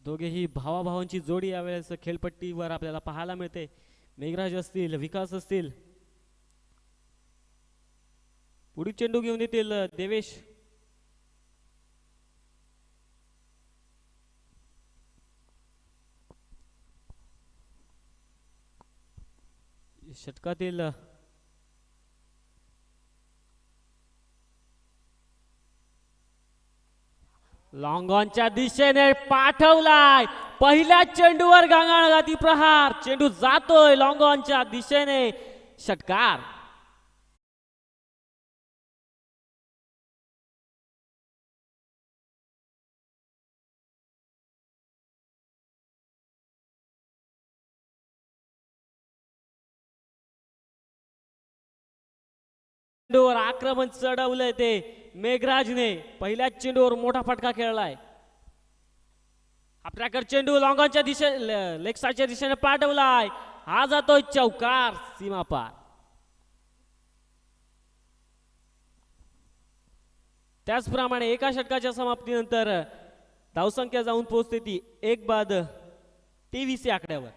दोघेही भावाभावांची जोडी यावेळेस खेळपट्टीवर आपल्याला पाहायला मिळते. मेघराज असतील विकास असतील. पुढील चेंडू घेऊन येतील देवेश. षटकातील लॉंग ऑनच्या दिशेने पाठवलाय. पहिल्या चेंडूवर गांगाणघाती प्रहार. चेंडू जातोय लॉंग ऑनच्या दिशेने. षटकार. चेंडूवर आक्रमण चढवलंय ते मेघराजने. पहिल्याच चेंडूवर मोठा फटका खेळलाय. हा ट्रॅकर चेंडू लॉंगॉनच्या दिशे लेग साईडच्या दिशेने पाठवलाय. हा जातोय चौकार सीमा पार. त्याचप्रमाणे एका षटकाच्या समाप्तीनंतर धावसंख्या जाऊन पोहोचते ती 1 बाद 23 या आकड्यावर.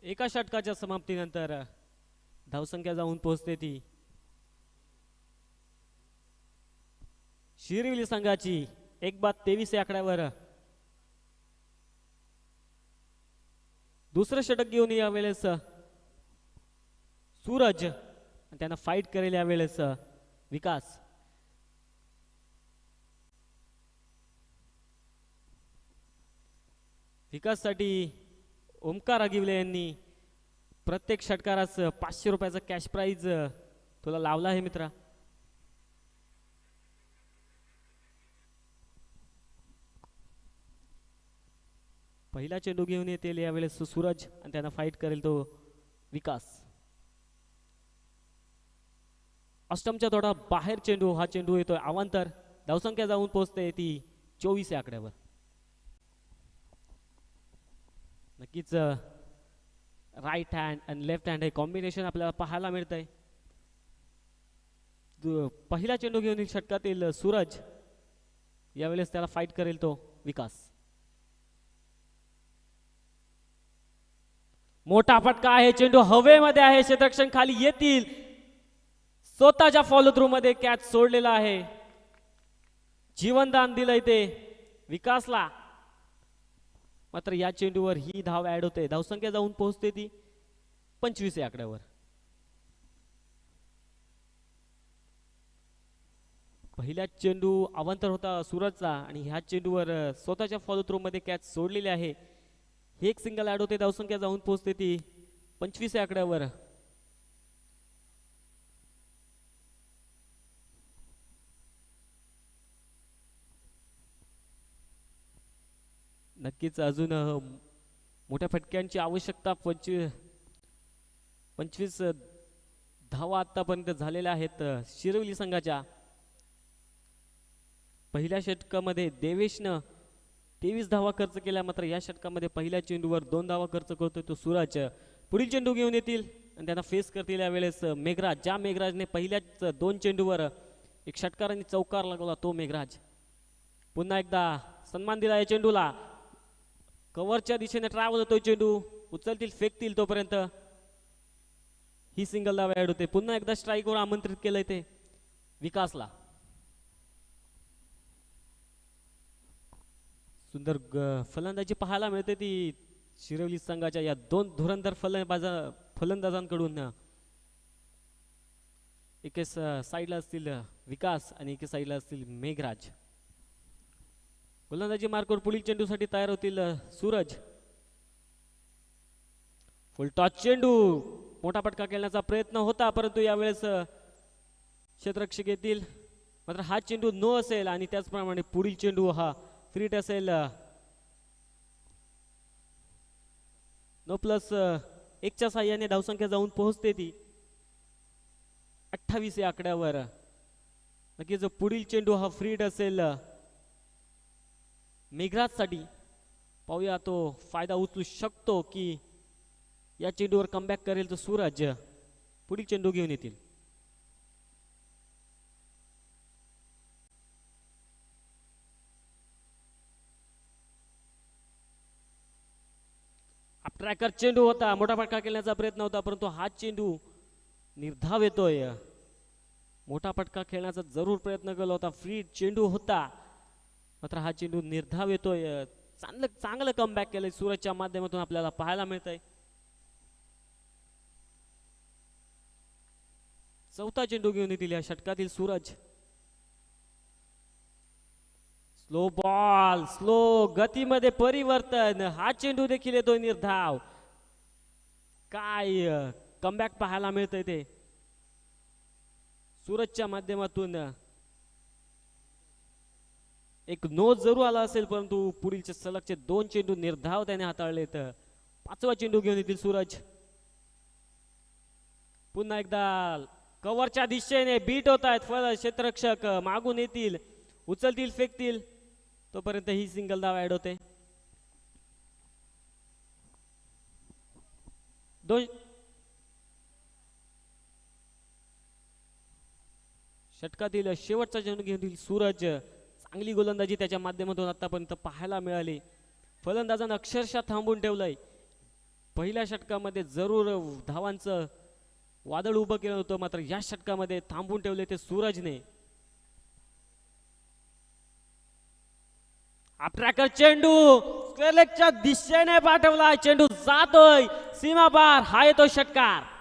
एका षटकाच्या समाप्तीनंतर धावसंख्या जाऊन पोहोचते ती शिरविली संघाची 1 बाद 23 या आकड्यावर. दुसरं षटक घेऊन यावेळेस सूरज आणि त्यांना फाईट करेल यावेळेस विकास. विकाससाठी ओमकार आगिवले यांनी प्रत्येक षटकारास 500 रुपयाचा कॅश प्राइज तुला लावला आहे मित्रा. पहिला चेंडू घेऊन येतील यावेळेस सूरज आणि त्यांना फाईट करेल तो विकास. अष्टमच्या थोडा बाहेर चेंडू. हा चेंडू येतोय अवांतर. धावसंख्या जाऊन पोहोचते ती 24 या आकड्यावर. नक्कीच राईट हँड आणि लेफ्ट हँड हे कॉम्बिनेशन आपल्याला पाहायला मिळतंय. पहिला चेंडू घेऊन षटकातील सूरज. यावेळेस त्याला फाईट करेल तो विकास. मोठा फटका आहे. चेंडू हवेमध्ये आहे. क्षेत्ररक्षण खाली येतील. स्वतःच्या फॉलो थ्रू मध्ये कॅच सोडलेला आहे. जीवनदान दिलंय ते विकासला. मात्र या चेंडूवर ही धाव ऍड होते. धावसंख्या जाऊन पोहोचते ती 25 या आकड्यावर. पहिला चेंडू अवांतर होता सूरजचा आणि ह्या चेंडूवर स्वतःच्या फॉलो थ्रू मध्ये कॅच सोडलेली आहे. हे एक सिंगल ऍड होते. धावसंख्या जाऊन पोहोचते ती 25 या आकड्यावर. नक्कीच अजून मोठ्या फटक्यांची आवश्यकता. 25 धावा आतापर्यंत झालेल्या आहेत शिरवली संघाच्या. पहिल्या षटकामध्ये देवेशनं 23 धावा खर्च केल्या. मात्र या षटकामध्ये पहिल्या चेंडूवर 2 धावा खर्च करतोय तो सूरज. पुढील चेंडू घेऊन येतील आणि त्यांना फेस करतील यावेळेस मेघराज. ज्या मेघराजने पहिल्याच 2 चेंडूवर एक षटकार आणि चौकार लागवला तो मेघराज. पुन्हा एकदा सन्मान दिला या चेंडूला. कव्हरच्या दिशेने ट्रॅव्हल होतोय चेंडू. उचलतील फेकतील तोपर्यंत ही सिंगल धाव ऍड होते. पुन्हा एकदा स्ट्राईकवर आमंत्रित केलंय ते विकासला. सुंदर फलंदाजी पाहायला मिळते ती शिरवली संघाच्या या 2 धुरंधर फलंदाजांकडून. एके साईडला असतील विकास आणि एके साईडला असतील मेघराज. गोलंदाजी मार्कवर पुढील चेंडूसाठी तयार होतील सूरज. फुल टॉस चेंडू. मोठा फटका खेळण्याचा प्रयत्न होता परंतु यावेळेस क्षेत्ररक्षक येतील. मात्र हा चेंडू नो असेल आणि त्याचप्रमाणे पुढील चेंडू हा फ्रीट असेल. नो प्लस 1च्या साह्याने धावसंख्या जाऊन पोहोचते ती 28 या आकड्यावर. नक्कीच पुढील चेंडू हा फ्रीट असेल मेघराजसाठी. पाहूया तो फायदा उचलू शकतो की या चेंडूवर कमबॅक करेल तो सूरज. पुढील चेंडू घेऊन येतील. ट्रॅकर चेंडू होता. मोठा फटका खेळण्याचा प्रयत्न होता परंतु हा चेंडू निर्धाव येतोय. मोठा फटका खेळण्याचा जरूर प्रयत्न केला होता. फ्री चेंडू होता मात्र हा चेंडू निर्धाव येतोय. चांगलं चांगलं कमबॅक केलंय सूरजच्या माध्यमातून आपल्याला पाहायला मिळतंय. चौथा चेंडू घेऊन येतील या षटकातील सूरज. स्लो बॉल, स्लो गतीमध्ये परिवर्तन. हा चेंडू देखील येतोय निर्धाव. काय कमबॅक पाहायला मिळतंय ते सूरजच्या माध्यमातून. एक नोज जरूर आला असेल परंतु पुढीलचे सलगचे 2 चेंडू निर्धाव त्याने हाताळलेत. पाचवा चेंडू घेऊन येतील सूरज. पुन्हा एकदा कव्हरच्या दिशेने बीट होत आहेत फल क्षेत्ररक्षक. मागून येतील, उचलतील, फेकतील, तोपर्यंत ही सिंगल धाव ऍड होते. दोन षटकातील शेवटचा चेंडू घेऊन येतील सूरज. चांगली गोलंदाजी त्याच्या माध्यमातून आतापर्यंत पाहायला मिळाली. फलंदाजानं अक्षरशः थांबून ठेवलंय. पहिल्या षटकामध्ये जरूर धावांचं वादळ उभं केलं होतं, मात्र या षटकामध्ये थांबून ठेवले ते सूरजने. ट्रॅकर चेंडू स्क्वेअर लेगच्या दिशेने पाठवला. चेंडू जातोय सीमा पार. हा येतो षटकार.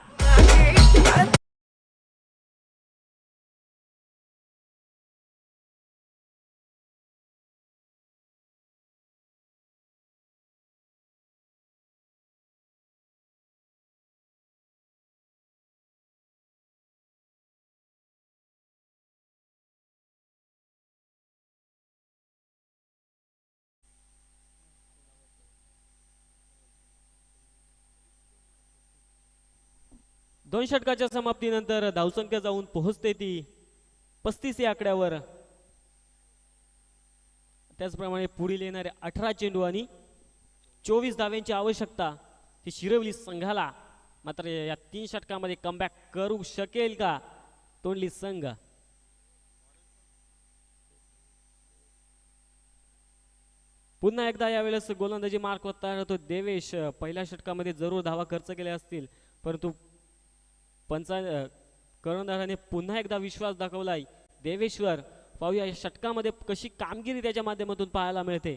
दोन षटकाच्या समाप्तीनंतर धावसंख्या जाऊन पोहोचते ती 35 या आकड्यावर. त्याचप्रमाणे पुढील येणारे 18 चेंडू आणि 24 धाव्यांची आवश्यकता ही शिरवली संघाला. मात्र या 3 षटकामध्ये कमबॅक करू शकेल का तोंडली संघ? पुन्हा एकदा यावेळेस गोलंदाजी मार्क तयार होतो देवेश. पहिल्या षटकामध्ये जरूर धावा खर्च केल्या असतील परंतु कर्णधाराने पुन्हा एकदा विश्वास दाखवलाय देवेश्वर. पाहूया या षटकामध्ये कशी कामगिरी त्याच्या माध्यमातून पाहायला मिळते.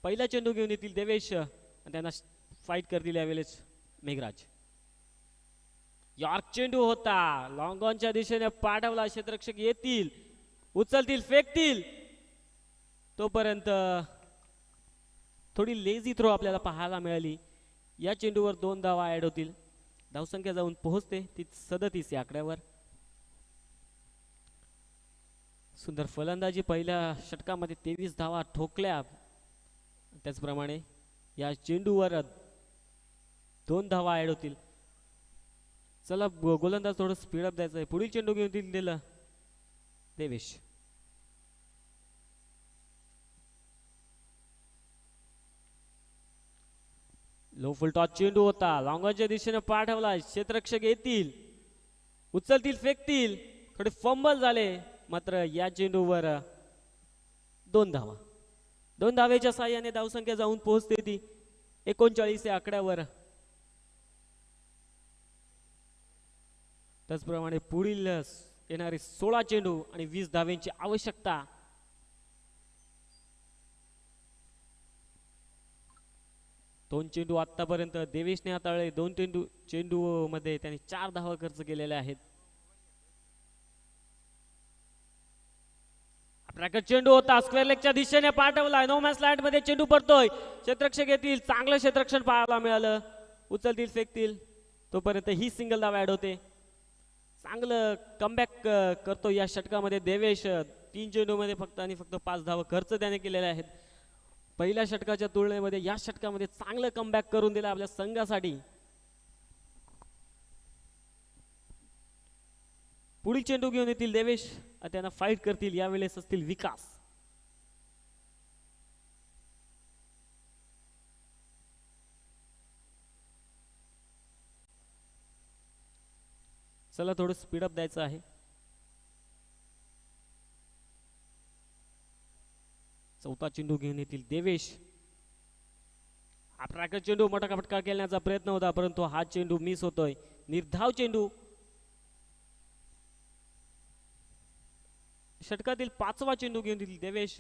पहिला चेंडू घेऊन येतील देवेश आणि त्यांना फाईट करतील यावेळेस मेघराज. यॉर्क चेंडू होता, लॉंग ऑनच्या दिशेने पाठवला. क्षेत्ररक्षक येतील, उचलतील, फेकतील, तोपर्यंत थोडी लेझी थ्रो आपल्याला पाहायला मिळाली. या चेंडूवर 2 धावा ऍड होतील. धावसंख्या जाऊन पोहोचते ती 37 या आकड्यावर. सुंदर फलंदाजी. पहिल्या षटकामध्ये 23 धावा ठोकल्या. त्याचप्रमाणे या चेंडूवर 2 धावा ऍड होतील. चला गोलंदाज थोडं स्पीडअप द्यायचं आहे. पुढील चेंडू घेऊन दिलं देवेश. लो फुल टॉस चेंडू होता, लॉंगॉनच्या दिशेने पाठवला. क्षेत्ररक्षक येतील, उचलतील, फेकतील, थोडे फंबल झाले. मात्र या चेंडूवर 2 धावा. 2 धावेच्या साह्याने धावसंख्या जाऊन पोहोचते ती 39 या आकड्यावर. त्याचप्रमाणे पुढील येणारे 16 चेंडू आणि 20 धावेंची आवश्यकता. दोन चेंडू आतापर्यंत देवेशने हाताळले. 2 चेंडू मध्ये त्यांनी 4 धावा खर्च केलेल्या आहेत. ट्रॅकर चेंडू होता, स्क्वेअर लेगच्या दिशेने पाठवलाय. नो मॅच लँड मध्ये चेंडू पडतोय. क्षेत्ररक्षक येतील, चांगलं क्षेत्ररक्षण पाहायला मिळालं. उचलतील, फेकतील, तोपर्यंत ही सिंगल धाव ऍड होते. चांगलं कमबॅक करतो या षटकामध्ये देवेश. 3 चेंडू मध्ये फक्त आणि फक्त 5 धावा खर्च त्याने केलेल्या आहेत. पहिल्या षटकाच्या तुलनेमध्ये या षटकामध्ये चांगलं कमबॅक करून दिलं आपल्या संघासाठी. पुढील चेंडू घेऊन येतील देवेश, त्यांना फाईट करतील. यावेळेस असतील विकास. चला थोडं स्पीडअप द्यायचं आहे. चौथा चेंडू घेऊन येतील देवेश. हा ट्रॅकर चेंडू मोठा फटका खेळण्याचा प्रयत्न होता परंतु हा चेंडू मिस होतोय. निर्धाव चेंडू. षटकातील 5वा चेंडू घेऊन येतील देवेश.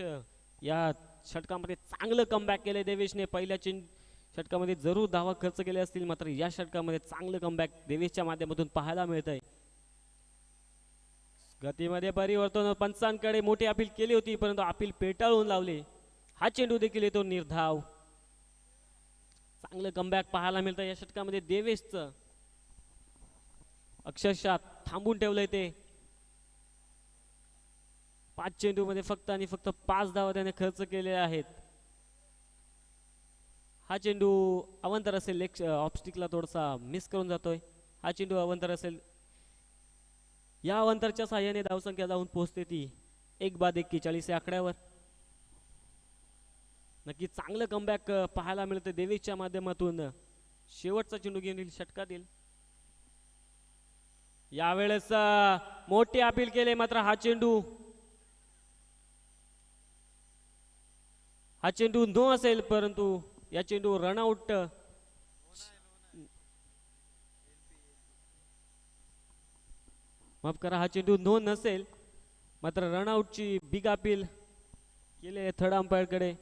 या षटकामध्ये चांगलं कमबॅक केले देवेशने. पहिल्या षटकामध्ये जरूर धावा खर्च केले असतील, मात्र या षटकामध्ये चांगलं कमबॅक देवेशच्या माध्यमातून पाहायला मिळत आहे. गतीमध्ये परिवर्तन, पंचांकडे मोठी अपील केली होती परंतु अपील पेटाळून लावले. हा चेंडू देखील येतो निर्धाव. चांगलं कमबॅक पाहायला मिळतं या षटकामध्ये देवेशचं. अक्षरशः थांबून ठेवलंय ते. 5 चेंडू मध्ये फक्त आणि फक्त 5 धावा त्याने खर्च केले आहेत. हा चेंडू अवंतर असेल, ऑफस्टिकला थोडासा मिस करून जातोय. हा चेंडू अवंतर असेल. या अवंतरच्या साहाय्याने धावसंख्या जाऊन पोहोचते ती 1/41 या आकड्यावर. नक्की चांगलं कमबॅक पाहायला मिळतं देवेशच्या माध्यमातून. शेवटचा चेंडू घेऊन येईल षटकातील. यावेळेस मोठी अपील केले, मात्र हा चेंडू नो असेल, परंतु या चेंडू रनआउट. माफ करा, हा चेंडू नो नसेल, मात्र रनआउटची बिग अपील केले थर्ड अंपायर कडे.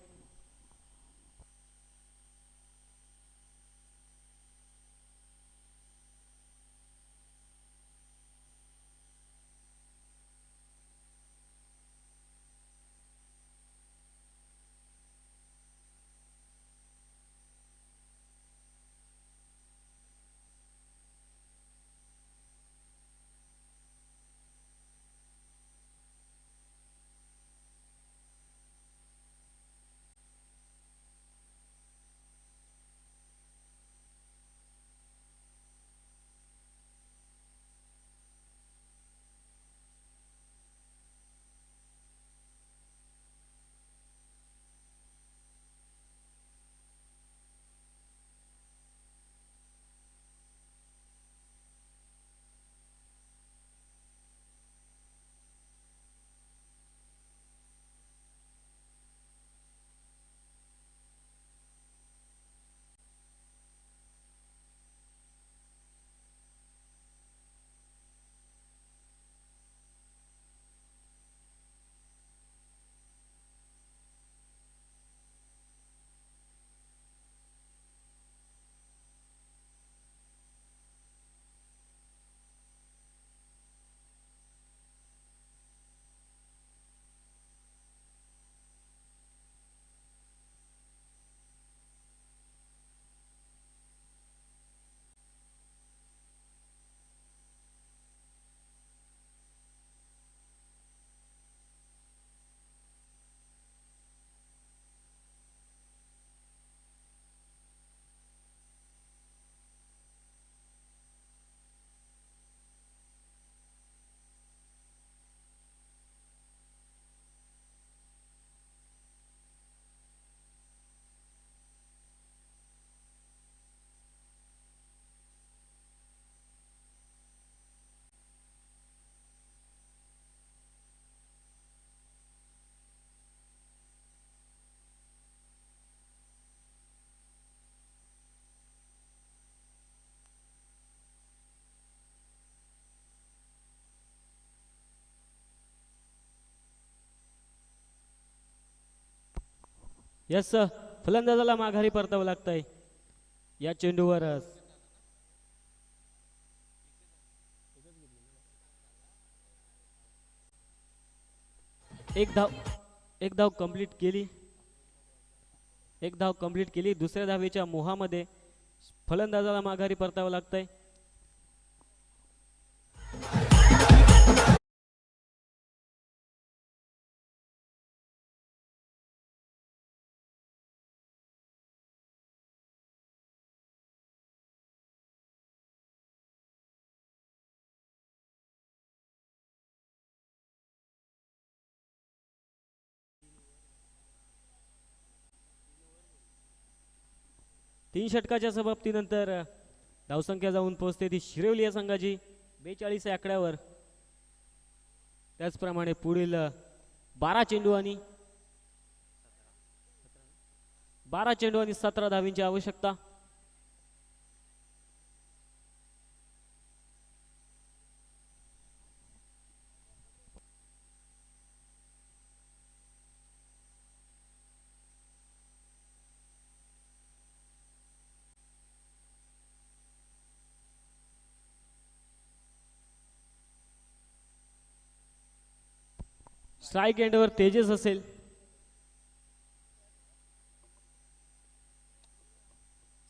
यस, फलंदाजाला माघारी परतावं लागतंय या चेंडूवरच. एक धाव कंप्लीट केली. दुसऱ्या धावेच्या मोहामध्ये फलंदाजाला माघारी परतावं लागतंय. तीन षटकाच्या समाप्तीनंतर धावसंख्या जाऊन पोहोचते ती शिरवली या संघाची 42 या आकड्यावर. त्याचप्रमाणे पुढील 12 चेंडू आणि 17 धावींची आवश्यकता. स्ट्राईक एंडवर तेजस असेल.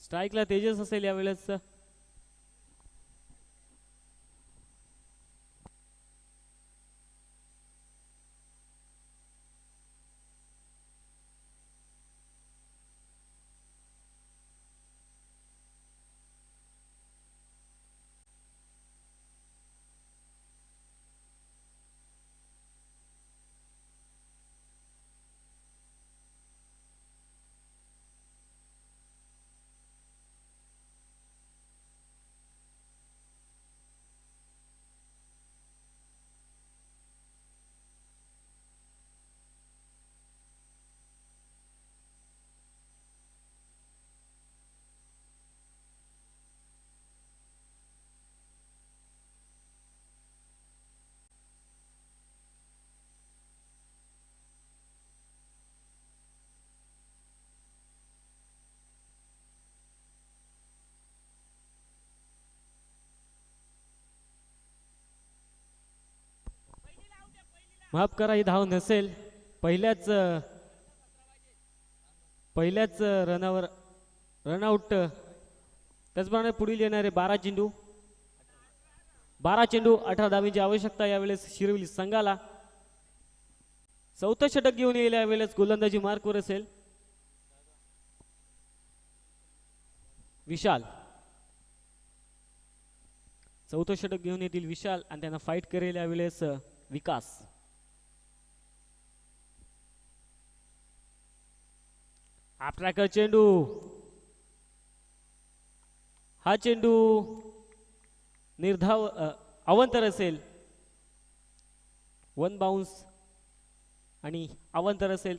स्ट्राईकला तेजस असेल यावेळेस. माफ करा, ही धाव नसेल. पहिल्याच रनावर रनआउट. त्याचप्रमाणे पुढील येणारे 12 चेंडू 18 धावींची आवश्यकता यावेळेस शिरवली संघाला. चौथं षटक घेऊन येईल यावेळेस. गोलंदाजी मार्कवर असेल विशाल. चौथं षटक घेऊन येतील विशाल आणि त्यांना फाईट करेल यावेळेस विकास. ट्रॅकर चेंडू. हा चेंडू निर्धाव अवंतर असेल. वन बाउन्स आणि अवंतर असेल.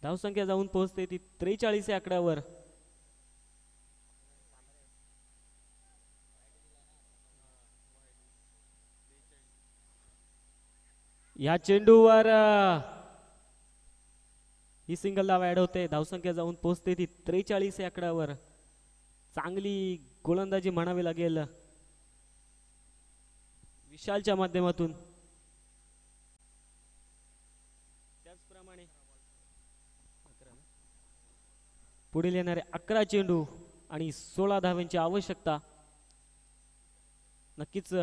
धावसंख्या जाऊन पोहोचते ती 43 या आकड्यावर. या चेंडूवर ही सिंगल धाव ऍड होते. धावसंख्या जाऊन पोहोचते ती 43 या आकड्यावर. चांगली गोलंदाजी म्हणावी लागेल विशालच्या माध्यमातून. त्याचप्रमाणे पुढील येणारे 11 चेंडू आणि 16 धावांची आवश्यकता. नक्कीच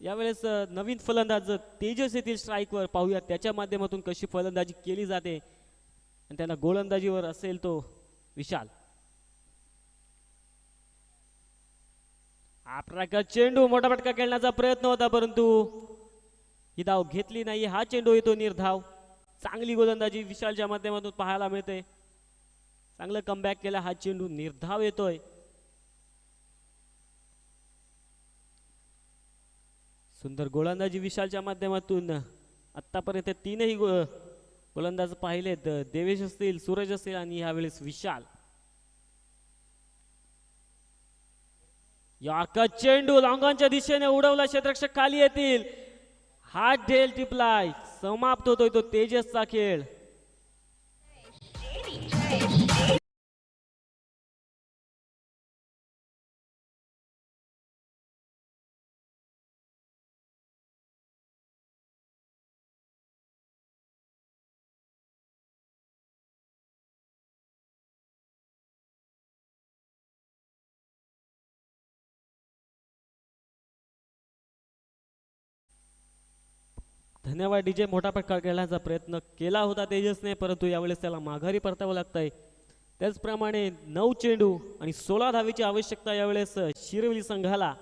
यावेळेस नवीन फलंदाज तेजस येथील स्ट्राईकवर. पाहूया त्याच्या माध्यमातून कशी फलंदाजी केली जाते आणि त्याला गोलंदाजीवर असेल तो विशाल. ट्रॅकर चेंडू. मोठा फटका खेळण्याचा प्रयत्न होता परंतु ही धाव घेतली नाही. हा चेंडू येतो निर्धाव. चांगली गोलंदाजी विशालच्या माध्यमातून पाहायला मिळते. चांगलं कमबॅक केला. हा चेंडू निर्धाव येतोय. सुंदर गोलंदाजी विशालच्या माध्यमातून. आतापर्यंत तीनही गोलंदाज पाहिलेत. देवेश असतील, सूरज असतील आणि यावेळेस विशाल. यार्कर चेंडू लॉंगॉनच्या दिशेने उडवला. क्षेत्ररक्षक खाली येतील. हा ढेल टिपलाय. समाप्त होतोय तो तेजसचा खेळ. धन्यवाद डीजे. मोठा फटका खेळण्याचा प्रयत्न केला होता तेजसने परंतु यावेळेस त्याला माघारी परतावं लागतंय. त्याचप्रमाणे 9 चेंडू आणि 16 धावेची आवश्यकता यावेळेस शिरवली संघाला.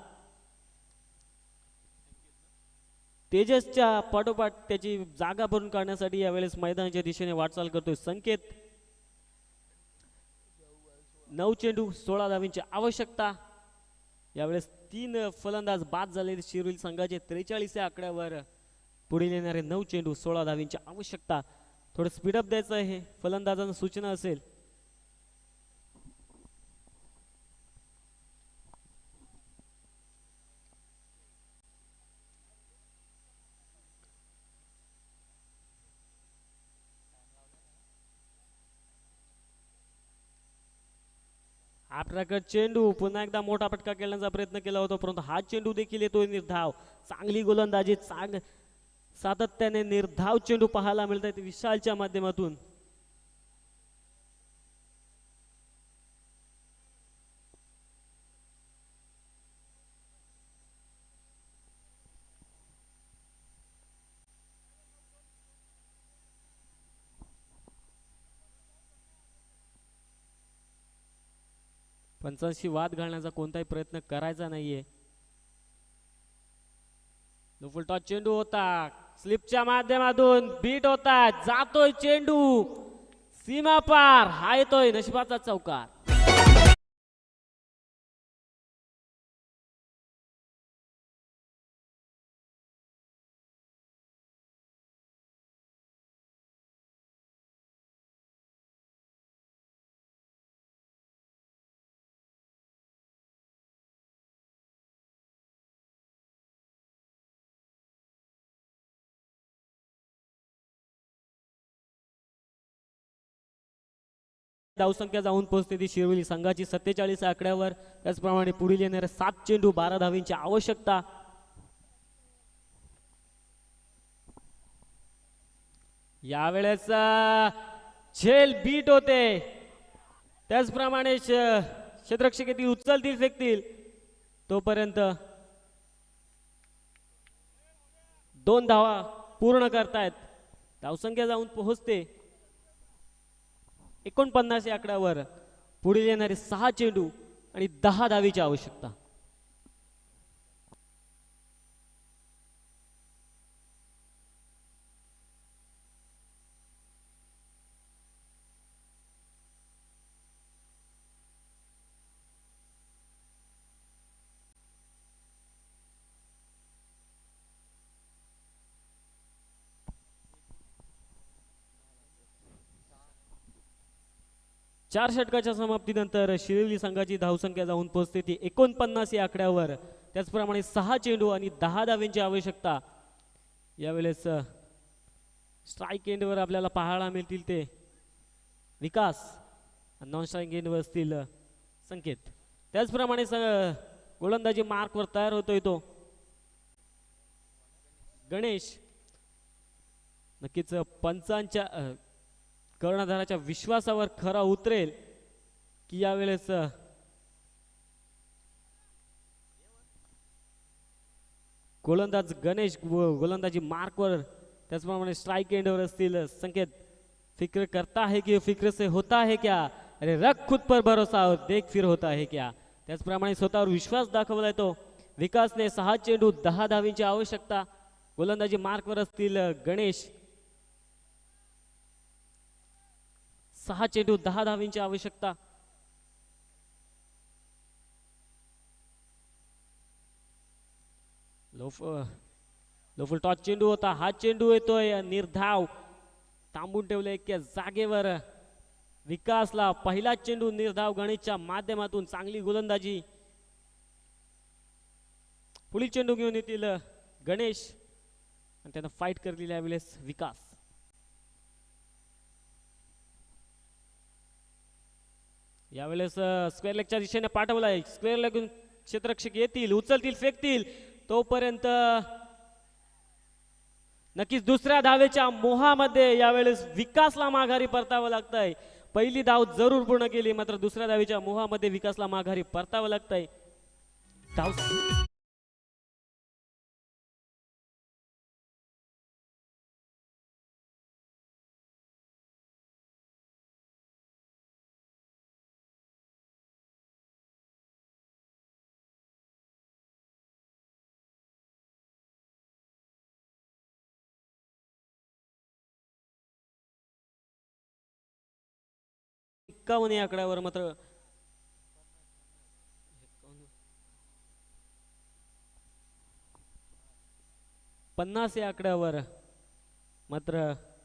तेजसच्या पाठोपाठ त्याची जागा भरून काढण्यासाठी यावेळेस मैदानाच्या दिशेने वाटचाल करतोय संकेत. 9 चेंडू 16 धावेची आवश्यकता. यावेळेस 3 फलंदाज बाद झाले शिरवली संघाचे. 43 या आकड्यावर. पुढील येणारे 9 चेंडू 16 धावींची आवश्यकता. थोडं स्पीडअप द्यायचं आहे फलंदाजांना सूचना असेल. आपल्याकडे चेंडू पुन्हा एकदा मोठा फटका खेळण्याचा प्रयत्न केला होता, परंतु हा चेंडू देखील येतोय निर्धाव. चांगली गोलंदाजी, सातत्याने निर्धाव चेंडू पाहायला मिळत आहेत विशालच्या माध्यमातून. पंचांशी वाद घालण्याचा कोणताही प्रयत्न करायचा नाहीये. लोफुल टॉस चेंडू होता, स्लिपच्या माध्यमातून बीट होता, जातोय चेंडू सीमा पार, हा येतोय नशिबाचा चौकार. धावसंख्या जाऊन पोहोचते ती शिरवली संघाची 47 आकड्यावर. त्याचप्रमाणे पुढील येणारे 7 चेंडू 12 धावींची आवश्यकता. यावेळेस झेल बीट होते, त्याचप्रमाणे क्षेत्ररक्षक येतील, उचलतील, फेकतील, तोपर्यंत 2 धावा पूर्ण करतायत. धावसंख्या जाऊन पोहोचते 49 या आकड्यावर. पुढील येणारे 6 चेंडू आणि 10 धावीची आवश्यकता. चार षटकाच्या समाप्तीनंतर शिरवली संघाची धावसंख्या जाऊन पोहोचते ती 49 या आकड्यावर. त्याचप्रमाणे 6 चेंडू आणि 10 धाव्यांची आवश्यकता. यावेळेस स्ट्राईक एंडवर आपल्याला पाहायला मिळतील ते विकास, नॉन स्ट्राईक एंडवर असतील संकेत. त्याचप्रमाणे गोलंदाजी मार्कवर तयार होतोय तो गणेश. नक्कीच पंचांच्या कर्णधाराच्या विश्वासावर खरा उतरेल की यावेळेस गोलंदाज गणेश गोलंदाजी मार्कवर, त्याचप्रमाणे स्ट्राइक एंडवर असतील संकेत. फिक्र करता है कि फिक्र से होता है क्या, अरे रख खुद पर भरोसा और देख फिर होता है क्या. त्याचप्रमाणे स्वतःवर विश्वास दाखवलाय तो विकासने. 6 चेंडू 10 धावींची आवश्यकता. गोलंदाजी मार्कवर असतील गणेश. 6 चेंडू 10 धावींची आवश्यकता. लोफुल टॉस चेंडू होता, हा चेंडू येतोय निर्धाव. थांबून ठेवले की जागेवर विकासला. पहिला चेंडू निर्धाव गणेशच्या माध्यमातून. चांगली गोलंदाजी. पुढील चेंडू घेऊन येतील गणेश आणि त्यांना फाईट करलेल्या यावेळेस विकास. यावेळेस स्क्वेअर लेगच्या दिशेने पाठवलाय. स्क्वेअर लेगून क्षेत्ररक्षक येतील, उचलतील, फेकतील, तोपर्यंत नक्कीच दुसऱ्या धावेच्या मोहामध्ये यावेळेस विकासला माघारी परतावं लागतंय. पहिली धाव जरूर पूर्ण केली, मात्र दुसऱ्या धावेच्या मोहामध्ये विकासला माघारी परतावं लागतंय. धाव या आकड्यावर मात्र 50 या आकड्यावर मात्र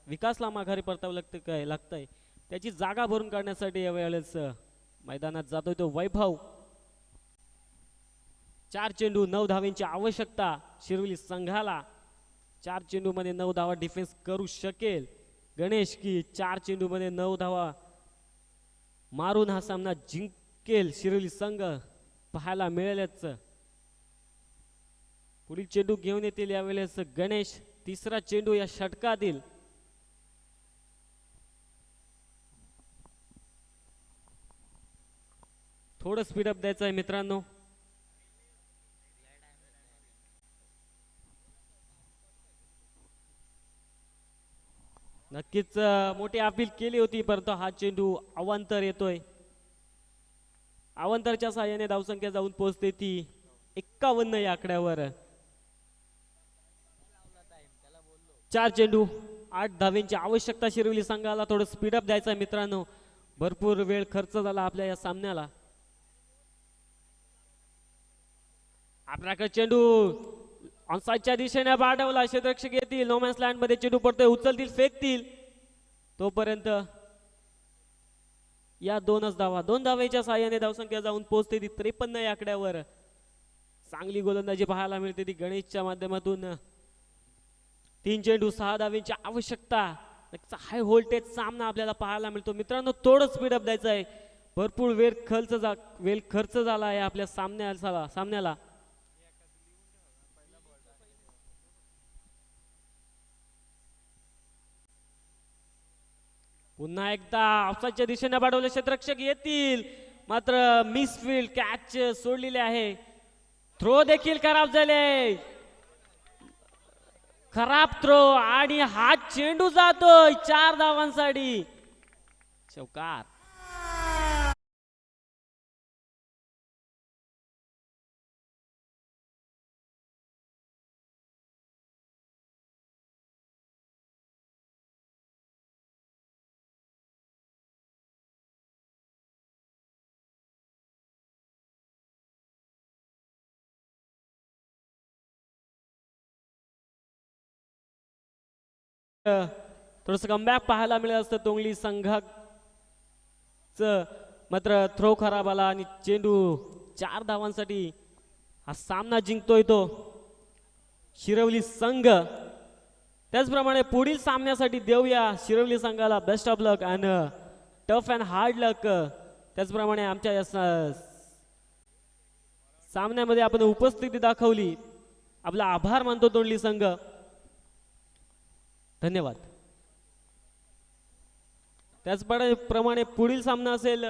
विकासला माघारी परतावं लागतंय. त्याची जागा भरून काढण्यासाठी यावेळेस मैदानात जातोय तो वैभव. 4 चेंडू 9 धावींची आवश्यकता शिरवली संघाला. 4 चेंडू मध्ये 9 धावा डिफेन्स करू शकेल गणेश की 4 चेंडू मध्ये 9 धावा मारून हा सामना जिंकेल शिरोली संघ पाहायला मिळेलच. पुढील चेंडू घेऊन येतील यावेळेस गणेश. तिसरा चेंडू या षटकातील. थोडं स्पीडअप द्यायचं आहे मित्रांनो. नक्कीच मोठी अपील केली होती परंतु हा चेंडू अवांतर येतोय. अवांतरच्या साहाय्याने धावसंख्या जाऊन पोहोचते ती 51 या आकड्यावर. 4 चेंडू 8 धावेंची आवश्यकता शिरवली संघाला. थोडं स्पीडअप द्यायचं आहे मित्रांनो. भरपूर वेळ खर्च झाला आपल्या या सामन्याला. आपल्याकडे चेंडू ऑनसाइडच्या दिशेने पाठवला. क्षेत्ररक्षक येतील. नोमॅन्स लँड मध्ये चेंडू पडतोय. उचलतील फेकतील. तोपर्यंत या 2 धावेच्या साहाय्याने धावसंख्या जाऊन पोहोचते ती 53 या आकड्यावर. चांगली गोलंदाजी पाहायला मिळते ती गणेशच्या माध्यमातून. 3 चेंडू 6 धावेंची आवश्यकता. हाय व्होल्टेज सामना आपल्याला पाहायला मिळतो मित्रांनो. थोडं स्पीडअप द्यायचं आहे. भरपूर वेळ खर्च झाला आहे आपल्या सामन्याला. पुन्हा एकदा ऑफसाइडच्या दिशेने पाठवले. क्षेत्ररक्षक येतील मात्र मिसफील्ड कॅच सोडलेले आहे. थ्रो देखील खराब झाले. खराब थ्रो आणि हा चेंडू जातोय 4 धावांसाठी. चौकार. थोडस कमबॅक पाहायला मिळत असतं तोंगली संघाचं. मात्र थ्रो खराब आला आणि चेंडू 4 धावांसाठी हा सामना जिंकतोय तो शिरवली संघ. त्याचप्रमाणे पुढील सामन्यासाठी देऊया शिरवली संघाला best of luck and tough and hard luck. त्याचप्रमाणे आमच्या या सामन्यामध्ये आपण उपस्थिती दाखवली. आपला आभार मानतो तोंडली संघ. धन्यवाद. त्याचप्रमाणे पुढील सामना असेल